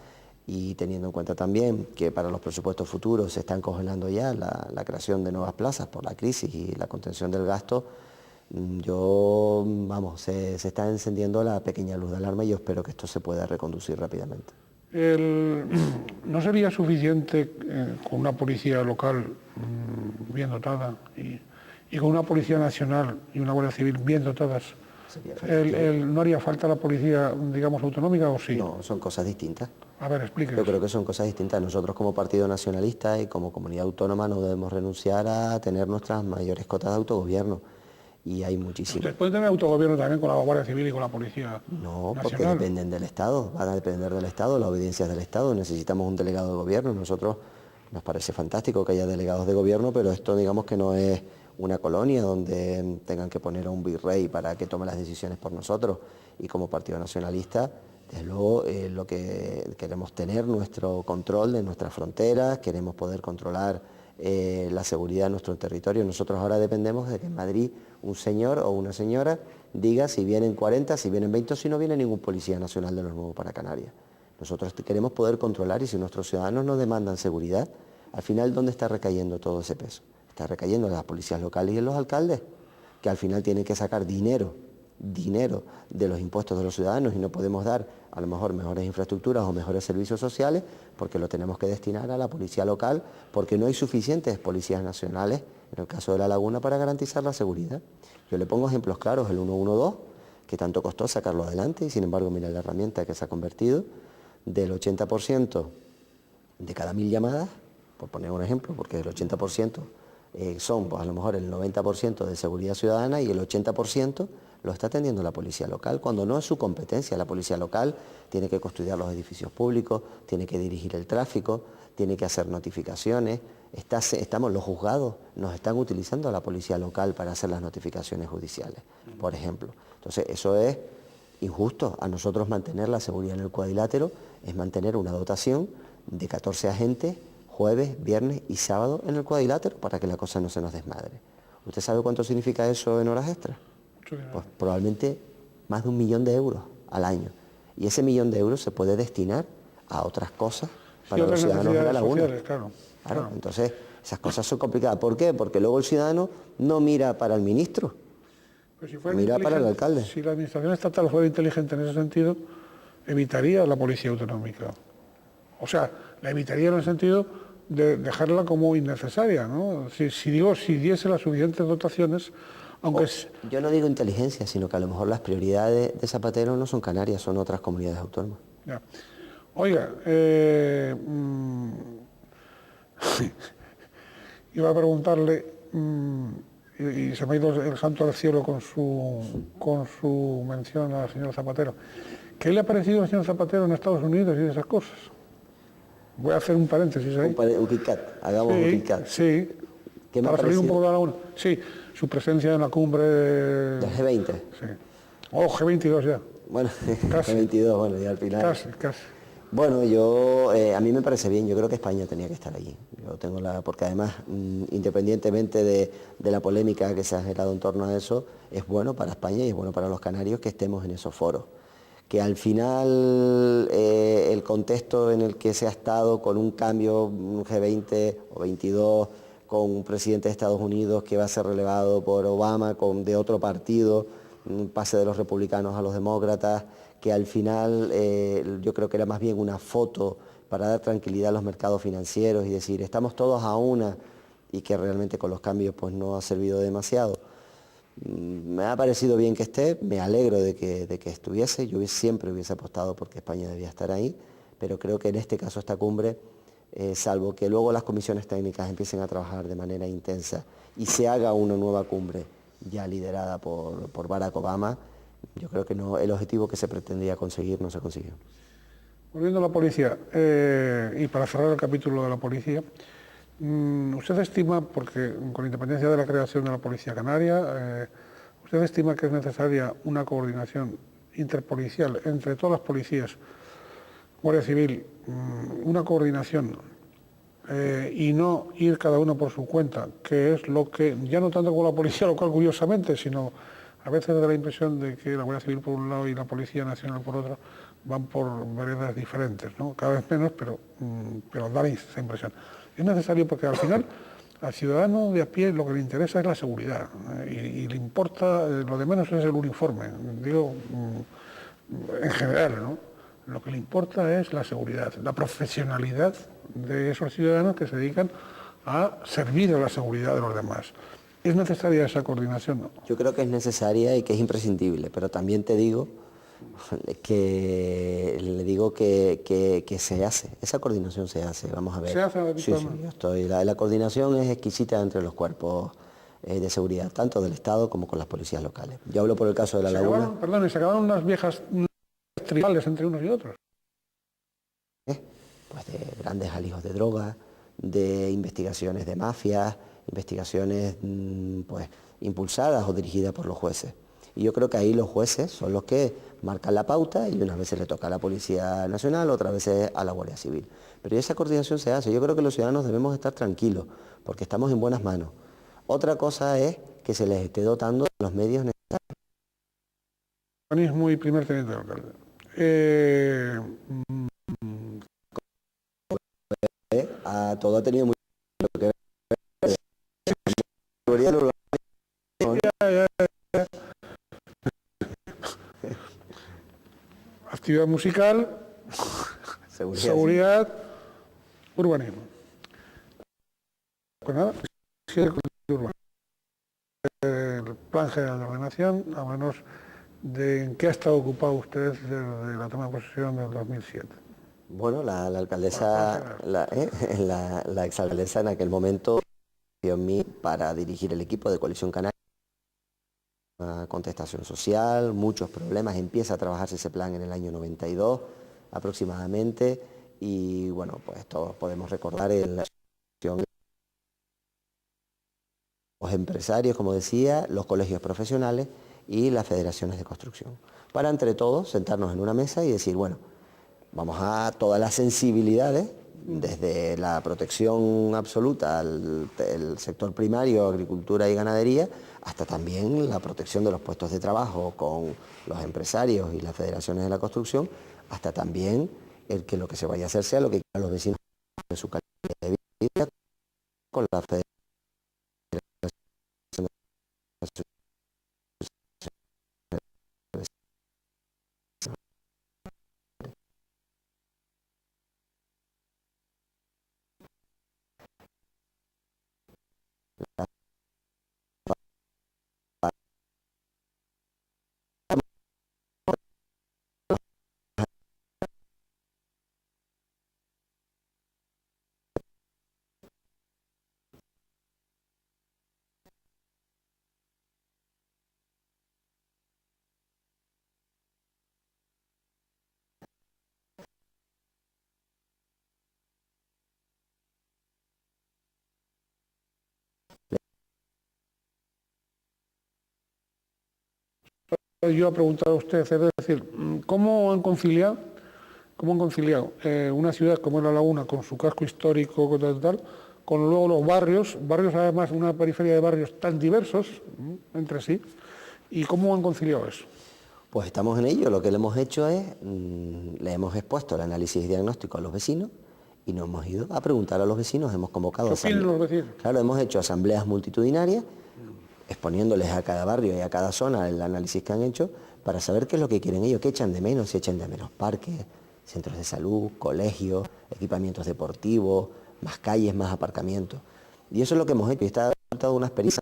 [SPEAKER 2] y teniendo en cuenta también que para los presupuestos futuros se están congelando ya la creación de nuevas plazas por la crisis y la contención del gasto, se está encendiendo la pequeña luz de alarma y yo espero que esto se pueda reconducir rápidamente.
[SPEAKER 1] ¿No sería suficiente con una policía local bien dotada y con una policía nacional y una Guardia Civil bien dotadas? ¿No haría falta la policía, digamos, autonómica o sí?
[SPEAKER 2] No, son cosas distintas.
[SPEAKER 1] A ver, explíquenos.
[SPEAKER 2] Yo creo que son cosas distintas. Nosotros como partido nacionalista y como comunidad autónoma no debemos renunciar a tener nuestras mayores cotas de autogobierno. Y hay muchísimas.
[SPEAKER 1] ¿Ustedes pueden tener autogobierno también con la Guardia Civil y con la Policía
[SPEAKER 2] No,
[SPEAKER 1] Nacional?
[SPEAKER 2] porque dependen del Estado, van a depender del Estado, la obediencia es del Estado, necesitamos un delegado de gobierno. Nosotros nos parece fantástico que haya delegados de gobierno, pero esto digamos que no es una colonia donde tengan que poner a un virrey para que tome las decisiones por nosotros. Y como partido nacionalista, desde luego lo que queremos tener nuestro control de nuestras fronteras, queremos poder controlar la seguridad de nuestro territorio. Nosotros ahora dependemos de que en Madrid un señor o una señora diga si vienen 40, si vienen 20 o si no viene ningún policía nacional de los nuevos para Canarias. Nosotros queremos poder controlar y si nuestros ciudadanos nos demandan seguridad, al final ¿dónde está recayendo todo ese peso? Está recayendo en las policías locales y en los alcaldes, que al final tienen que sacar dinero de los impuestos de los ciudadanos y no podemos dar a lo mejor mejores infraestructuras o mejores servicios sociales porque lo tenemos que destinar a la policía local porque no hay suficientes policías nacionales, en el caso de La Laguna, para garantizar la seguridad. Yo le pongo ejemplos claros, el 112, que tanto costó sacarlo adelante y sin embargo mira la herramienta que se ha convertido, del 80% de cada 1000 llamadas, por poner un ejemplo, porque el 80% son pues, a lo mejor el 90% de seguridad ciudadana y el 80% lo está atendiendo la policía local, cuando no es su competencia. La policía local tiene que custodiar los edificios públicos, tiene que dirigir el tráfico, tiene que hacer notificaciones. Estamos los juzgados, nos están utilizando a la policía local para hacer las notificaciones judiciales, por ejemplo. Entonces eso es injusto. A nosotros mantener la seguridad en el cuadrilátero es mantener una dotación de 14 agentes jueves, viernes y sábado en el cuadrilátero para que la cosa no se nos desmadre. ¿Usted sabe cuánto significa eso en horas extras? Pues probablemente más de 1 millón de euros al año. Y ese 1 millón de euros se puede destinar a otras cosas para los ciudadanos de La Laguna. Claro. Entonces, esas cosas son complicadas. ¿Por qué? Porque luego el ciudadano no mira para el ministro, mira para el alcalde.
[SPEAKER 1] Si la administración estatal fuera inteligente en ese sentido, evitaría la policía autonómica. O sea, la evitaría en el sentido de dejarla como innecesaria, ¿no? Si diese las suficientes dotaciones, aunque...
[SPEAKER 2] Yo no digo inteligencia, sino que a lo mejor las prioridades de Zapatero no son Canarias, son otras comunidades autónomas.
[SPEAKER 1] Ya. Oiga, iba a preguntarle, y se me ha ido el santo al cielo con su mención al señor Zapatero, ¿qué le ha parecido al señor Zapatero en Estados Unidos y de esas cosas? Voy a hacer un paréntesis ahí.
[SPEAKER 2] Un KitKat, hagamos un KitKat.
[SPEAKER 1] Sí, para salir un poco de la laguna. Sí, su presencia en la cumbre...
[SPEAKER 2] del G20.
[SPEAKER 1] Sí. Oh, G22 ya.
[SPEAKER 2] Bueno,
[SPEAKER 1] casi.
[SPEAKER 2] G22, bueno, ya al final.
[SPEAKER 1] Casi.
[SPEAKER 2] Bueno, a mí me parece bien, yo creo que España tenía que estar allí. Porque además, independientemente de la polémica que se ha generado en torno a eso, es bueno para España y es bueno para los canarios que estemos en esos foros. Que al final el contexto en el que se ha estado con un cambio, un G20 o 22, con un presidente de Estados Unidos que va a ser relevado por Obama, de otro partido, un pase de los republicanos a los demócratas, que al final yo creo que era más bien una foto para dar tranquilidad a los mercados financieros y decir, estamos todos a una, y que realmente con los cambios pues no ha servido demasiado. Me ha parecido bien que esté, me alegro de que estuviese, yo siempre hubiese apostado porque España debía estar ahí, pero creo que en este caso esta cumbre, salvo que luego las comisiones técnicas empiecen a trabajar de manera intensa y se haga una nueva cumbre ya liderada por Barack Obama, yo creo que no, el objetivo que se pretendía conseguir no se consiguió.
[SPEAKER 1] Volviendo a la policía, y para cerrar el capítulo de la policía, ¿usted estima, porque con independencia de la creación de la Policía Canaria, ¿usted estima que es necesaria una coordinación interpolicial entre todas las policías, Guardia Civil, una coordinación y no ir cada uno por su cuenta, que es lo que, ya no tanto con la policía local curiosamente, sino a veces da la impresión de que la Guardia Civil por un lado y la Policía Nacional por otro van por veredas diferentes, ¿no? Cada vez menos, pero da esa impresión. Es necesario porque al final al ciudadano de a pie lo que le interesa es la seguridad y le importa, lo de menos es el uniforme, digo, en general, ¿no? Lo que le importa es la seguridad, la profesionalidad de esos ciudadanos que se dedican a servir a la seguridad de los demás. ¿Es necesaria esa coordinación?
[SPEAKER 2] Yo creo que es necesaria y que es imprescindible, pero también te digo que se hace, esa coordinación se hace, vamos a ver.
[SPEAKER 1] ¿Se hace
[SPEAKER 2] Sí, la coordinación es exquisita entre los cuerpos de seguridad, tanto del Estado como con las policías locales. Yo hablo por el caso de La Laguna.
[SPEAKER 1] Se acabaron unas viejas tribales entre unos y otros.
[SPEAKER 2] Pues de grandes alijos de droga, de investigaciones de mafias, investigaciones pues impulsadas o dirigidas por los jueces. Y yo creo que ahí los jueces son los que marcan la pauta y unas veces le toca a la Policía Nacional, otras veces a la Guardia Civil. Pero esa coordinación se hace. Yo creo que los ciudadanos debemos estar tranquilos porque estamos en buenas manos. Otra cosa es que se les esté dotando de los medios necesarios.
[SPEAKER 1] Urbanismo y primer teniente de alcalde.
[SPEAKER 2] Todo ha tenido mucho que ver.
[SPEAKER 1] Actividad musical, seguridad, urbanismo. Pues nada, el Plan General de Ordenación, a menos de en qué ha estado ocupado usted desde la toma de posesión del 2007.
[SPEAKER 2] Bueno, la alcaldesa, la exalcaldesa en aquel momento confió en mí para dirigir el equipo de Coalición Canaria. Una contestación social, muchos problemas, empieza a trabajarse ese plan en el año 92 aproximadamente y bueno, pues todos podemos recordar la situación. Los empresarios, como decía, los colegios profesionales y las federaciones de construcción, para entre todos sentarnos en una mesa y decir, bueno, vamos a todas las sensibilidades, desde la protección absoluta al sector primario, agricultura y ganadería, hasta también la protección de los puestos de trabajo con los empresarios y las federaciones de la construcción, hasta también el que lo que se vaya a hacer sea lo que quieran los vecinos de su calidad de vida con la federación.
[SPEAKER 1] Yo he preguntado a usted, es decir, ¿cómo han conciliado una ciudad como es La Laguna, con su casco histórico, con luego los barrios además una periferia de barrios tan diversos entre sí, y cómo han conciliado eso?
[SPEAKER 2] Pues estamos en ello, lo que le hemos hecho es, le hemos expuesto el análisis diagnóstico a los vecinos y nos hemos ido a preguntar a los vecinos, hemos convocado
[SPEAKER 1] ¿Qué opinan los vecinos?
[SPEAKER 2] Claro, hemos hecho asambleas multitudinarias, exponiéndoles a cada barrio y a cada zona el análisis que han hecho, para saber qué es lo que quieren ellos, qué echan de menos, si echan de menos parques, centros de salud, colegios, equipamientos deportivos, más calles, más aparcamientos. Y eso es lo que hemos hecho, y está resultado una experiencia.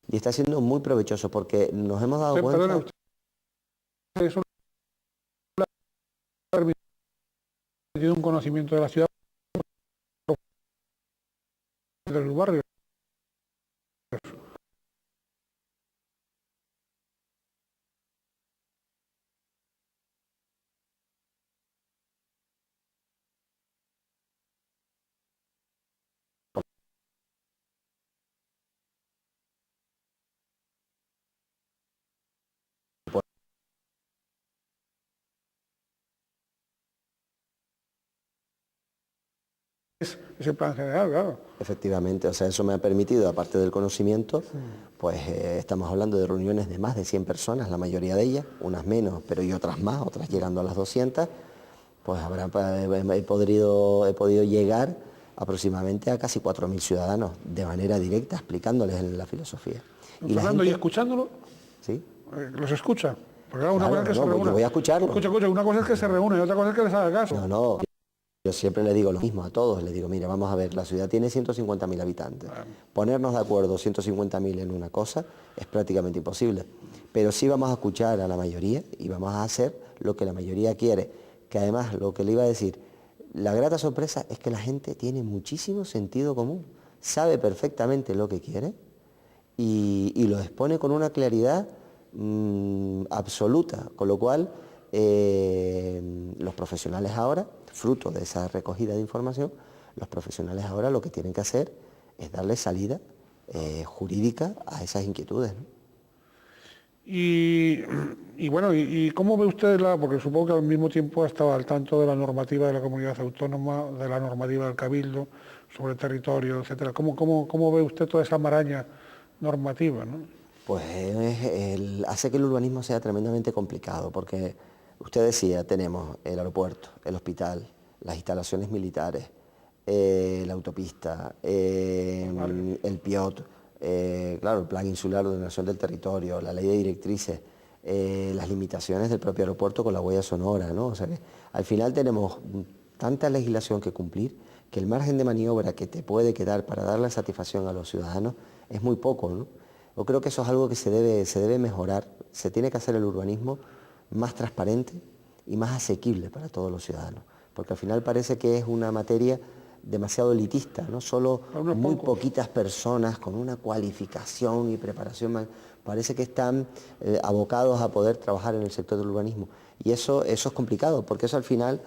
[SPEAKER 2] Y está siendo muy provechoso porque nos hemos dado cuenta...
[SPEAKER 1] Perdona, usted ha permitido un conocimiento de la ciudad de los barrios. ese plan general, claro.
[SPEAKER 2] Efectivamente, o sea, eso me ha permitido, aparte del conocimiento, pues estamos hablando de reuniones de más de 100 personas, la mayoría de ellas, unas menos, pero y otras más, otras llegando a las 200, pues he podido llegar aproximadamente a casi 4.000 ciudadanos de manera directa, explicándoles la filosofía.
[SPEAKER 1] Don Fernando, ¿y escuchándolo?
[SPEAKER 2] ¿Sí?
[SPEAKER 1] ¿Los escucha? Porque una
[SPEAKER 2] Claro,
[SPEAKER 1] cosa es que se
[SPEAKER 2] no,
[SPEAKER 1] reúna.
[SPEAKER 2] yo voy a escucharlo.
[SPEAKER 1] Escucha, una cosa es que se reúne y otra cosa es que les haga caso.
[SPEAKER 2] No, yo siempre le digo lo mismo a todos, le digo, mira, vamos a ver, la ciudad tiene 150.000 habitantes. Ponernos de acuerdo 150.000 en una cosa es prácticamente imposible. Pero sí vamos a escuchar a la mayoría y vamos a hacer lo que la mayoría quiere. Que además, lo que le iba a decir, la grata sorpresa es que la gente tiene muchísimo sentido común, sabe perfectamente lo que quiere y lo expone con una claridad absoluta, con lo cual los profesionales ahora, fruto de esa recogida de información, los profesionales ahora lo que tienen que hacer es darle salida jurídica a esas inquietudes, ¿no?
[SPEAKER 1] Y bueno, ¿y cómo ve usted porque supongo que al mismo tiempo ha estado al tanto de la normativa de la comunidad autónoma, de la normativa del Cabildo sobre territorio, etcétera? ¿Cómo ve usted toda esa maraña normativa, ¿no?
[SPEAKER 2] Pues hace que el urbanismo sea tremendamente complicado, porque usted decía, tenemos el aeropuerto, el hospital, las instalaciones militares, la autopista, el PIOT, claro, el Plan Insular de Ordenación del Territorio, la Ley de Directrices, las limitaciones del propio aeropuerto con la huella sonora, ¿no? O sea que al final tenemos tanta legislación que cumplir que el margen de maniobra que te puede quedar para darle satisfacción a los ciudadanos es muy poco, ¿no? Yo creo que eso es algo que se debe mejorar, se tiene que hacer el urbanismo más transparente y más asequible para todos los ciudadanos, porque al final parece que es una materia demasiado elitista, ¿no? Solo muy poquitas personas con una cualificación y preparación, parece que están abocados a poder trabajar en el sector del urbanismo. Y eso es complicado, porque eso al final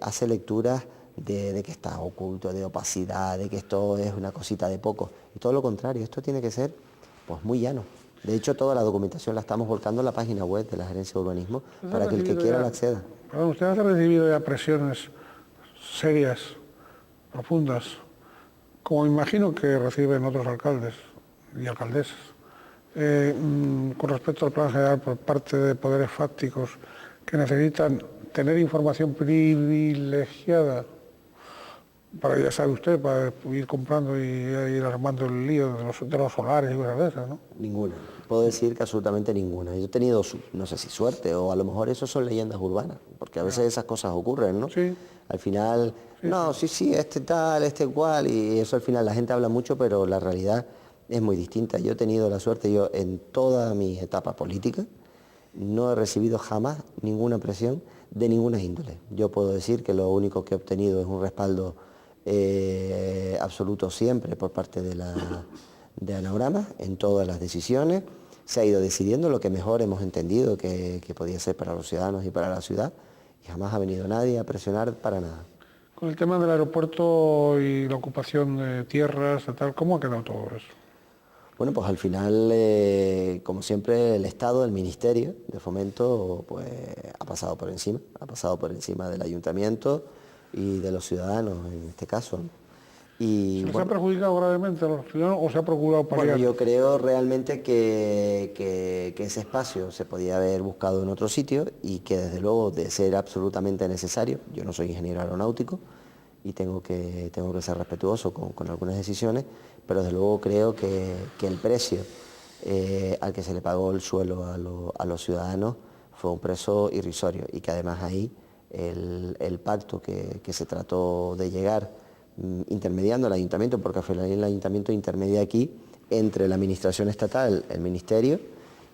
[SPEAKER 2] hace lecturas de que está oculto, de opacidad, de que esto es una cosita de poco. Y todo lo contrario, esto tiene que ser pues muy llano. De hecho, toda la documentación la estamos volcando en la página web de la Gerencia de Urbanismo para que el que quiera la acceda.
[SPEAKER 1] Perdón, ¿usted ha recibido ya presiones serias, profundas, como imagino que reciben otros alcaldes y alcaldesas, con respecto al plan general por parte de poderes fácticos que necesitan tener información privilegiada para, ya sabe usted, para ir comprando y ir armando el lío de los solares y cosas de esas, ¿no?
[SPEAKER 2] Ninguna. Puedo decir que absolutamente ninguna. Yo he tenido, no sé si suerte, o a lo mejor eso son leyendas urbanas, porque a veces esas cosas ocurren, ¿no?
[SPEAKER 1] Sí.
[SPEAKER 2] Al final, sí, este tal, este cual, y eso al final la gente habla mucho, pero la realidad es muy distinta. Yo he tenido la suerte, yo en toda mi etapa política, no he recibido jamás ninguna presión de ninguna índole. Yo puedo decir que lo único que he obtenido es un respaldo absoluto siempre por parte de Anagrama en todas las decisiones. Se ha ido decidiendo lo que mejor hemos entendido que podía ser para los ciudadanos y para la ciudad, y jamás ha venido nadie a presionar para nada.
[SPEAKER 1] Con el tema del aeropuerto y la ocupación de tierras, tal, ¿cómo ha quedado todo eso?
[SPEAKER 2] Bueno, pues al final, como siempre, el Estado, el Ministerio de Fomento, pues ha pasado por encima del Ayuntamiento y de los ciudadanos en este caso, ¿no? Y,
[SPEAKER 1] ¿Se ha perjudicado gravemente a los ciudadanos o se ha procurado paliar?
[SPEAKER 2] Bueno, yo creo realmente que ese espacio se podía haber buscado en otro sitio y que desde luego de ser absolutamente necesario, yo no soy ingeniero aeronáutico y tengo que ser respetuoso con algunas decisiones, pero desde luego creo que el precio al que se le pagó el suelo a los ciudadanos fue un precio irrisorio y que además ahí el pacto que se trató de llegar intermediando el ayuntamiento, porque al final el ayuntamiento intermedia aquí entre la administración estatal, el ministerio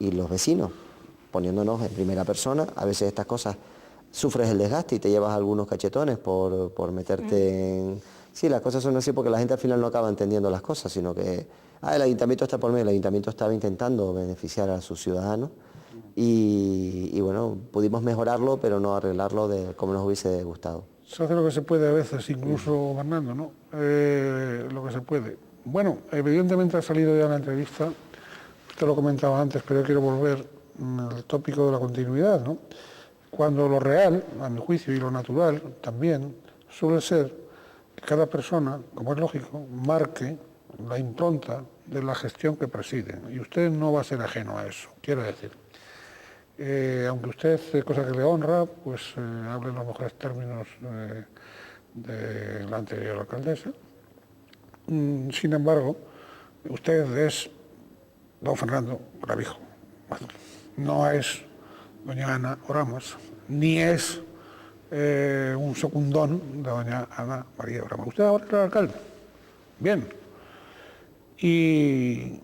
[SPEAKER 2] y los vecinos, poniéndonos en primera persona. A veces estas cosas sufres el desgaste y te llevas algunos cachetones por meterte en... Sí, las cosas son así porque la gente al final no acaba entendiendo las cosas, sino que el ayuntamiento está por medio, el ayuntamiento estaba intentando beneficiar a sus ciudadanos y bueno, pudimos mejorarlo, pero no arreglarlo como nos hubiese gustado.
[SPEAKER 1] Se hace lo que se puede a veces, incluso gobernando, ¿no? Lo que se puede. Bueno, evidentemente ha salido ya en la entrevista, usted lo comentaba antes, pero yo quiero volver al tópico de la continuidad, ¿no? Cuando lo real, a mi juicio, y lo natural también, suele ser que cada persona, como es lógico, marque la impronta de la gestión que preside. Y usted no va a ser ajeno a eso, quiero decir. Aunque usted, cosa que le honra, pues hable en los mejores términos de la anterior alcaldesa. Sin embargo, usted es don Fernando Clavijo. Bueno, no es doña Ana Oramas, ni es un secundón de doña Ana María Oramas. Usted ahora es el alcalde. Bien. Y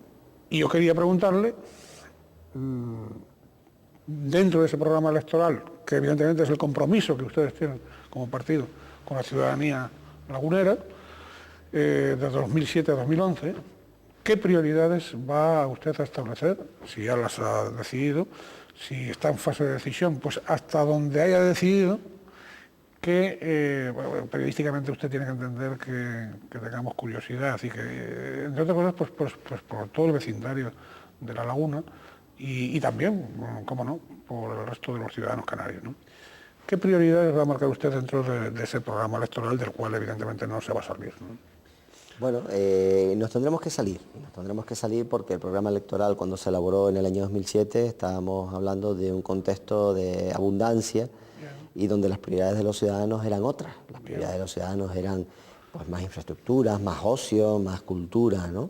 [SPEAKER 1] yo quería preguntarle, dentro de ese programa electoral, que evidentemente es el compromiso que ustedes tienen como partido con la ciudadanía lagunera, de 2007 a 2011, ¿qué prioridades va usted a establecer? Si ya las ha decidido, si está en fase de decisión, pues hasta donde haya decidido, que bueno, periodísticamente usted tiene que entender que tengamos curiosidad y que, entre otras cosas, pues por todo el vecindario de La Laguna y también, cómo no, por el resto de los ciudadanos canarios, ¿no? ¿Qué prioridades va a marcar usted dentro de ese programa electoral del cual evidentemente no se va a salir, ¿no?
[SPEAKER 2] Bueno, nos tendremos que salir porque el programa electoral cuando se elaboró en el año 2007 estábamos hablando de un contexto de abundancia y donde las prioridades de los ciudadanos eran otras. Las prioridades de los ciudadanos eran pues, más infraestructuras, más ocio, más cultura, ¿no?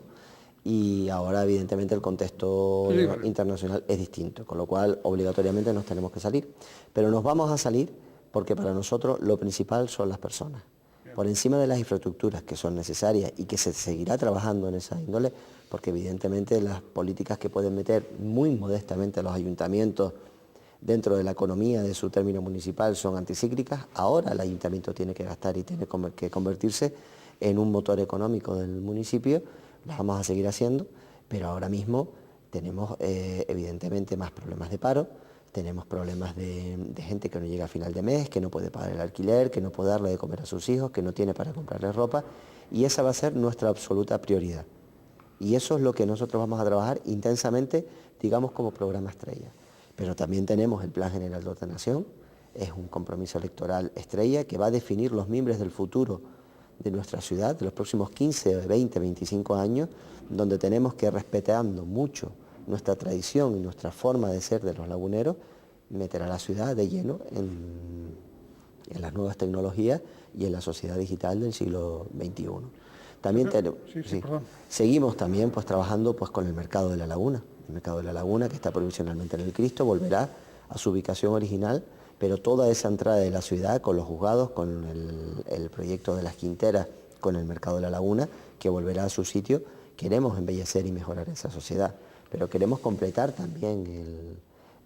[SPEAKER 2] Y ahora evidentemente el contexto internacional es distinto, con lo cual obligatoriamente nos tenemos que salir. Pero nos vamos a salir porque para nosotros lo principal son las personas. Por encima de las infraestructuras que son necesarias y que se seguirá trabajando en esa índole, porque evidentemente las políticas que pueden meter muy modestamente los ayuntamientos dentro de la economía de su término municipal son anticíclicas, ahora el ayuntamiento tiene que gastar y tiene que convertirse en un motor económico del municipio, las vamos a seguir haciendo, pero ahora mismo tenemos evidentemente más problemas de paro, tenemos problemas de gente que no llega a final de mes, que no puede pagar el alquiler, que no puede darle de comer a sus hijos, que no tiene para comprarles ropa, y esa va a ser nuestra absoluta prioridad. Y eso es lo que nosotros vamos a trabajar intensamente, digamos, como programa estrella. Pero también tenemos el Plan General de Ordenación, es un compromiso electoral estrella que va a definir los mimbres del futuro de nuestra ciudad, de los próximos 15, 20, 25 años, donde tenemos que, respetando mucho nuestra tradición y nuestra forma de ser de los laguneros, meter a la ciudad de lleno en las nuevas tecnologías y en la sociedad digital del siglo XXI. También seguimos también pues, trabajando pues, con el mercado de la laguna. El mercado de la laguna, que está provisionalmente en el Cristo, volverá a su ubicación original, pero toda esa entrada de la ciudad con los juzgados, con el proyecto de las quinteras, con el mercado de la laguna, que volverá a su sitio, queremos embellecer y mejorar esa sociedad. Pero queremos completar también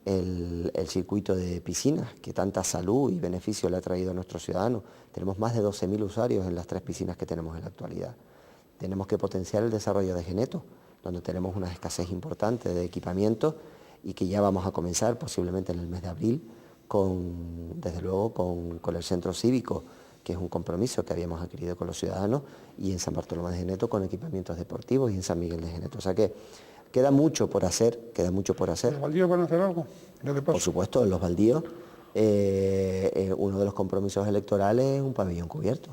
[SPEAKER 2] el circuito de piscinas, que tanta salud y beneficio le ha traído a nuestros ciudadanos. Tenemos más de 12.000 usuarios en las 3 piscinas que tenemos en la actualidad. Tenemos que potenciar el desarrollo de Geneto, donde tenemos una escasez importante de equipamiento y que ya vamos a comenzar posiblemente en el mes de abril, desde luego con el centro cívico, que es un compromiso que habíamos adquirido con los ciudadanos, y en San Bartolomé de Geneto con equipamientos deportivos y en San Miguel de Geneto. O sea que queda mucho por hacer, ¿Los
[SPEAKER 1] baldíos van a hacer algo?
[SPEAKER 2] Por supuesto, en los baldíos, uno de los compromisos electorales es un pabellón cubierto.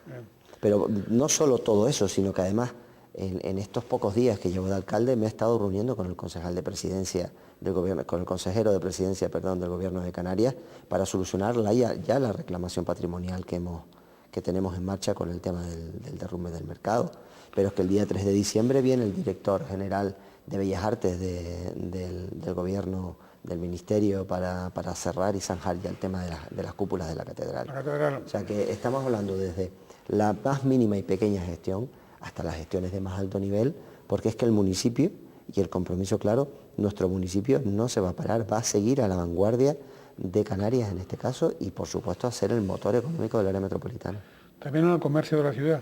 [SPEAKER 2] Bien. Pero no solo todo eso, sino que además en estos pocos días que llevo de alcalde me he estado reuniendo con el concejal de presidencia del gobierno, con el consejero de presidencia, perdón, del gobierno de Canarias para solucionar ya la reclamación patrimonial que tenemos en marcha con el tema del derrumbe del mercado. Pero es que el día 3 de diciembre viene el director general de Bellas Artes del gobierno, del ministerio, para cerrar y zanjar ya el tema de las cúpulas de la catedral. O sea que estamos hablando desde la más mínima y pequeña gestión hasta las gestiones de más alto nivel, porque es que el municipio, y el compromiso claro, nuestro municipio no se va a parar, va a seguir a la vanguardia de Canarias en este caso y por supuesto a ser el motor económico del área metropolitana.
[SPEAKER 1] También en el comercio de la ciudad.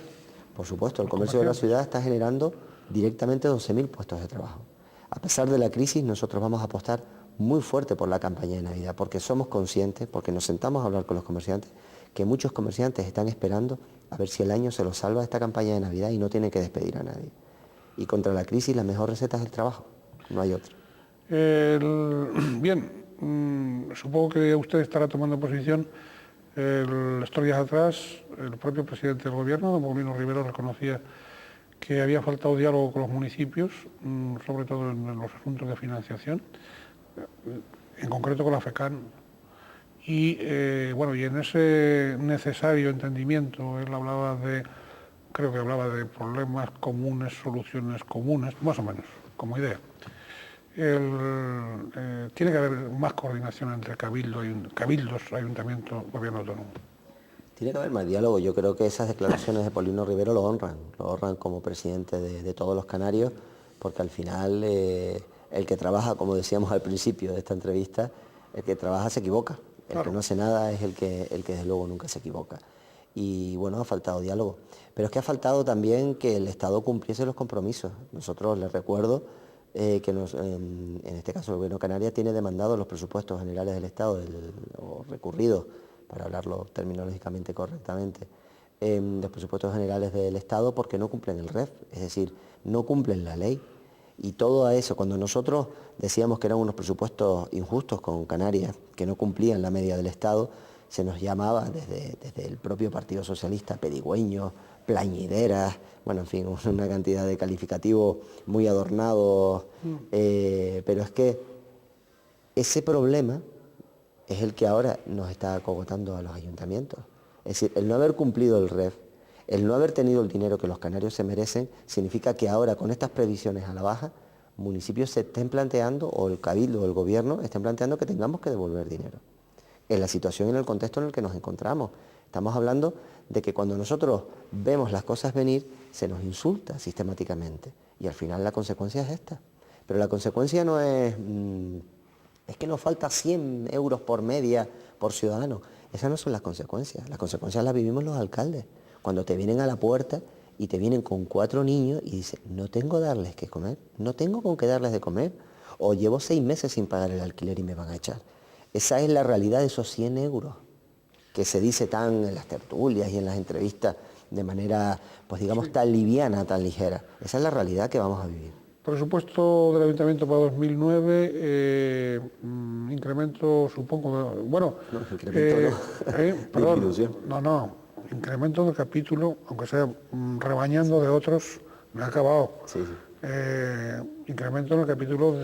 [SPEAKER 2] Por supuesto, el comercio de la ciudad está generando directamente 12.000 puestos de trabajo. A pesar de la crisis, nosotros vamos a apostar muy fuerte por la campaña de Navidad, porque somos conscientes, porque nos sentamos a hablar con los comerciantes, que muchos comerciantes están esperando a ver si el año se los salva esta campaña de Navidad y no tienen que despedir a nadie. Y contra la crisis la mejor receta es el trabajo, no hay otra.
[SPEAKER 1] Bien, supongo que usted estará tomando posición Estos días atrás, el propio presidente del gobierno, don Paulino Rivero, reconocía que había faltado diálogo con los municipios, sobre todo en los asuntos de financiación, en concreto con la FECAN. Y y en ese necesario entendimiento, él hablaba creo que hablaba de problemas comunes, soluciones comunes, más o menos, como idea. Tiene que haber más coordinación entre cabildos, ayuntamientos, gobierno autónomo.
[SPEAKER 2] Tiene que haber más diálogo. Yo creo que esas declaraciones de Paulino Rivero lo honran como presidente de todos los canarios, porque al final el que trabaja, como decíamos al principio de esta entrevista, el que trabaja se equivoca. El que no hace nada es el que desde luego nunca se equivoca. Y bueno, ha faltado diálogo. Pero es que ha faltado también que el Estado cumpliese los compromisos. Nosotros les recuerdo que en este caso el Gobierno de Canarias tiene demandados los presupuestos generales del Estado, o recurridos, para hablarlo terminológicamente correctamente, los presupuestos generales del Estado porque no cumplen el REF, es decir, no cumplen la ley. Y todo a eso, cuando nosotros decíamos que eran unos presupuestos injustos con Canarias, que no cumplían la media del Estado, se nos llamaba desde el propio Partido Socialista pedigüeños, plañideras, bueno, en fin, una cantidad de calificativos muy adornados, pero es que ese problema es el que ahora nos está acogotando a los ayuntamientos. Es decir, el no haber cumplido el REF, el no haber tenido el dinero que los canarios se merecen, significa que ahora con estas previsiones a la baja, municipios se estén planteando, o el cabildo o el gobierno estén planteando que tengamos que devolver dinero. En la situación y en el contexto en el que nos encontramos. Estamos hablando de que cuando nosotros vemos las cosas venir, se nos insulta sistemáticamente. Y al final la consecuencia es esta. Pero la consecuencia no es que nos falta 100 euros por media por ciudadano. Esas no son las consecuencias. Las consecuencias las vivimos los alcaldes. Cuando te vienen a la puerta y te vienen con 4 niños y dicen, no tengo darles que comer, no tengo con qué darles de comer, o llevo 6 meses sin pagar el alquiler y me van a echar. Esa es la realidad de esos 100 euros, que se dice tan en las tertulias y en las entrevistas de manera, pues digamos, tan liviana, tan ligera. Esa es la realidad que vamos a vivir.
[SPEAKER 1] Presupuesto del Ayuntamiento para 2009, incremento, supongo, bueno...
[SPEAKER 2] No, incremento
[SPEAKER 1] perdón, incremento del capítulo, aunque sea rebañando de otros, me ha acabado.
[SPEAKER 2] Sí.
[SPEAKER 1] Incremento en el capítulo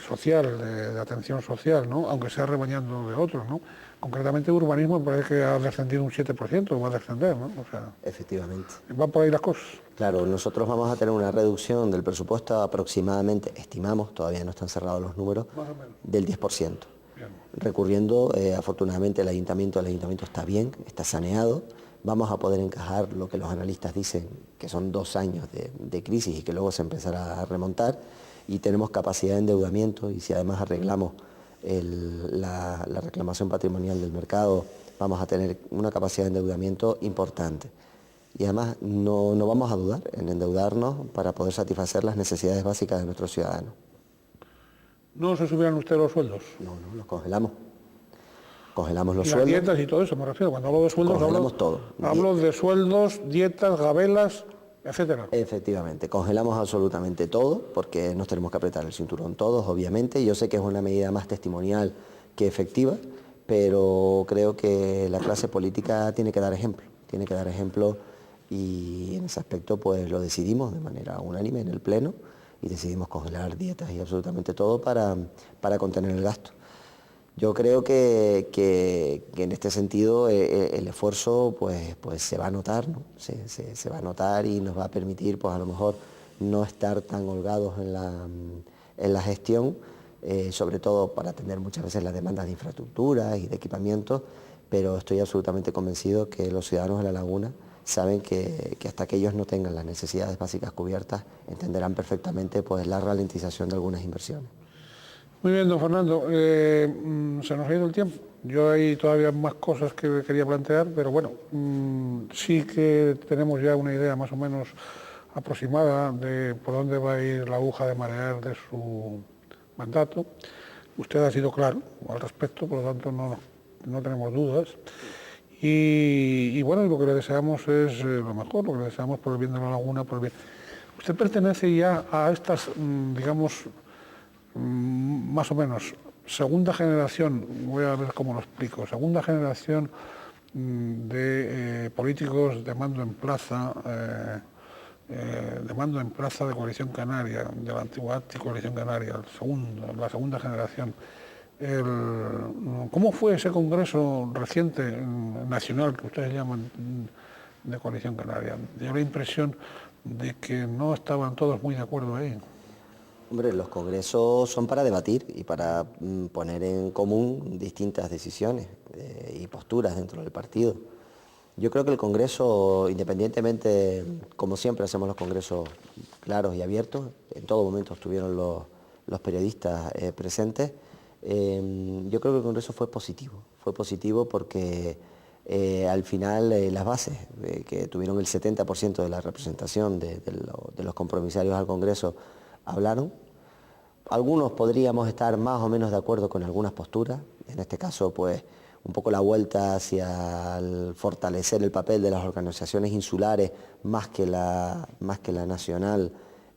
[SPEAKER 1] social, de atención social, ¿no? Aunque sea rebañando de otros, ¿no? Concretamente urbanismo me parece que ha descendido un 7%, va a descender, ¿no? O sea,
[SPEAKER 2] efectivamente.
[SPEAKER 1] ¿Van por ahí las cosas? Claro,
[SPEAKER 2] nosotros vamos a tener una reducción del presupuesto aproximadamente, estimamos, todavía no están cerrados los números, del 10%. Bien. Recurriendo, afortunadamente el ayuntamiento está bien, está saneado. Vamos a poder encajar lo que los analistas dicen, que son 2 años de crisis y que luego se empezará a remontar, y tenemos capacidad de endeudamiento, y si además arreglamos la reclamación patrimonial del mercado, vamos a tener una capacidad de endeudamiento importante. Y además no vamos a dudar en endeudarnos para poder satisfacer las necesidades básicas de nuestros ciudadanos.
[SPEAKER 1] ¿No se subirán ustedes los sueldos?
[SPEAKER 2] No, los congelamos. Congelamos los
[SPEAKER 1] sueldos.
[SPEAKER 2] Las
[SPEAKER 1] dietas y todo eso me refiero. Cuando hablo de sueldos
[SPEAKER 2] hablo
[SPEAKER 1] de sueldos, dietas, gabelas, etcétera.
[SPEAKER 2] Efectivamente, congelamos absolutamente todo porque nos tenemos que apretar el cinturón todos, obviamente. Yo sé que es una medida más testimonial que efectiva, pero creo que la clase política tiene que dar ejemplo, y en ese aspecto pues lo decidimos de manera unánime en el Pleno y decidimos congelar dietas y absolutamente todo para contener el gasto. Yo creo que en este sentido el esfuerzo pues se va a notar, ¿no? Se va a notar y nos va a permitir pues a lo mejor no estar tan holgados en la gestión, sobre todo para atender muchas veces las demandas de infraestructuras y de equipamientos, pero estoy absolutamente convencido que los ciudadanos de La Laguna saben que hasta que ellos no tengan las necesidades básicas cubiertas, entenderán perfectamente pues la ralentización de algunas inversiones.
[SPEAKER 1] Muy bien, don Fernando, se nos ha ido el tiempo. Yo hay todavía más cosas que quería plantear, pero bueno, sí que tenemos ya una idea más o menos aproximada de por dónde va a ir la aguja de marear de su mandato. Usted ha sido claro al respecto, por lo tanto no tenemos dudas. Y bueno, lo que le deseamos es lo mejor, lo que le deseamos por el bien de La Laguna, por el bien. Usted pertenece ya a estas, digamos, más o menos, segunda generación, voy a ver cómo lo explico, segunda generación de políticos de mando en plaza, de Coalición Canaria, de la antigua Coalición Canaria, la segunda generación. ¿Cómo fue ese congreso reciente nacional que ustedes llaman de Coalición Canaria? Dio la impresión de que no estaban todos muy de acuerdo ahí.
[SPEAKER 2] Hombre, los congresos son para debatir y para poner en común distintas decisiones y posturas dentro del partido. Yo creo que el congreso, independientemente, como siempre hacemos los congresos claros y abiertos, en todo momento estuvieron los periodistas presentes. Yo creo que el congreso fue positivo porque al final las bases que tuvieron el 70% de la representación de los compromisarios al congreso hablaron. Algunos podríamos estar más o menos de acuerdo con algunas posturas, en este caso pues un poco la vuelta hacia el fortalecer el papel de las organizaciones insulares más que la nacional,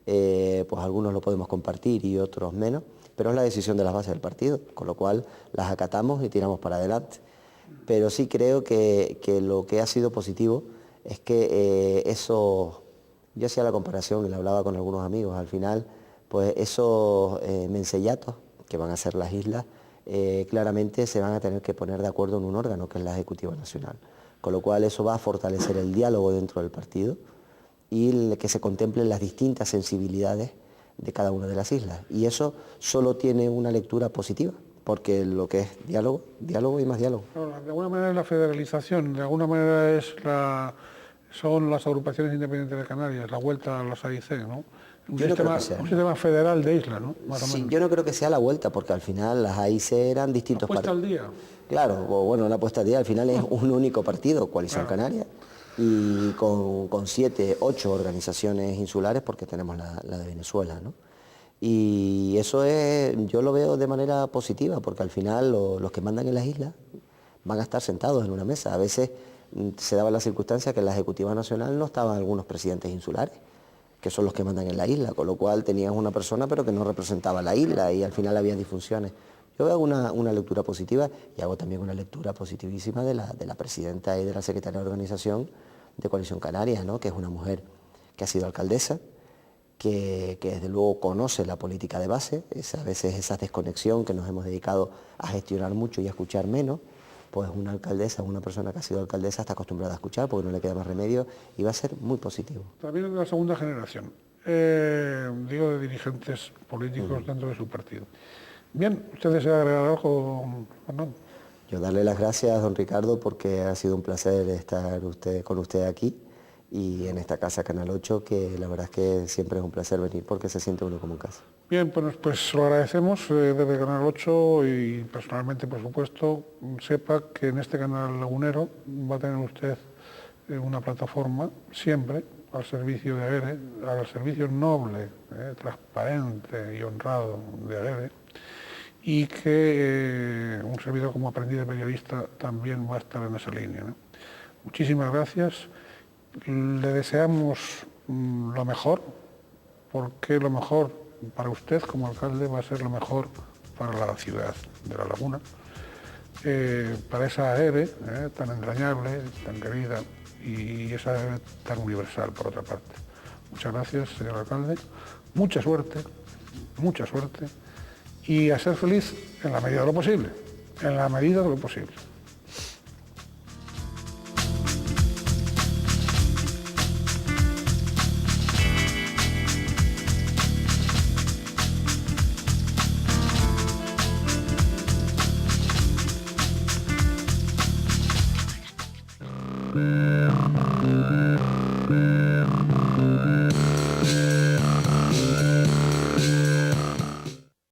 [SPEAKER 2] pues algunos lo podemos compartir y otros menos, pero es la decisión de las bases del partido, con lo cual las acatamos y tiramos para adelante. Pero sí creo que lo que ha sido positivo es que eso, yo hacía la comparación y la hablaba con algunos amigos, al final pues esos mencellatos que van a ser las islas, claramente se van a tener que poner de acuerdo en un órgano que es la Ejecutiva Nacional, con lo cual eso va a fortalecer el diálogo dentro del partido y que se contemplen las distintas sensibilidades de cada una de las islas, y eso solo tiene una lectura positiva, porque lo que es diálogo y más diálogo.
[SPEAKER 1] De alguna manera es la federalización, de alguna manera son las agrupaciones independientes de Canarias, la vuelta a los AIC, ¿no? Un sistema federal de islas, ¿no? Más o menos.
[SPEAKER 2] Yo no creo que sea la vuelta, porque al final las AIC eran distintos partidos.
[SPEAKER 1] ¿La puesta al día?
[SPEAKER 2] Claro, bueno, la puesta al día al final es un único partido, Coalición Canaria, y con 7, 8 organizaciones insulares, porque tenemos la de Venezuela, ¿no? Y eso yo lo veo de manera positiva, porque al final los que mandan en las islas van a estar sentados en una mesa. A veces se daba la circunstancia que en la Ejecutiva Nacional no estaban algunos presidentes insulares, que son los que mandan en la isla, con lo cual tenías una persona pero que no representaba la isla y al final había disfunciones. Yo veo una lectura positiva y hago también una lectura positivísima de la presidenta y de la secretaria de organización de Coalición Canaria, ¿no? Que es una mujer que ha sido alcaldesa, que desde luego conoce la política de base, a veces esa desconexión que nos hemos dedicado a gestionar mucho y a escuchar menos, pues una alcaldesa, una persona que ha sido alcaldesa está acostumbrada a escuchar porque no le queda más remedio y va a ser muy positivo.
[SPEAKER 1] También de la segunda generación, digo de dirigentes políticos dentro de su partido. Bien, ¿usted desea agregar algo, Fernando?
[SPEAKER 2] Yo darle las gracias, don Ricardo, porque ha sido un placer estar con usted aquí y en esta casa Canal 8, que la verdad es que siempre es un placer venir porque se siente uno como en casa.
[SPEAKER 1] Bien, pues lo agradecemos desde Canal 8 y personalmente, por supuesto, sepa que en este canal lagunero va a tener usted una plataforma siempre al servicio de AGERE, al servicio noble, transparente y honrado de AGERE, y que un servidor como aprendiz de periodista también va a estar en esa línea, ¿no? Muchísimas gracias. Le deseamos lo mejor, porque lo mejor para usted como alcalde va a ser lo mejor para la ciudad de La Laguna, para esa AGERE tan entrañable, tan querida, y esa AGERE tan universal por otra parte. Muchas gracias, señor alcalde, mucha suerte, y a ser feliz en la medida de lo posible, en la medida de lo posible.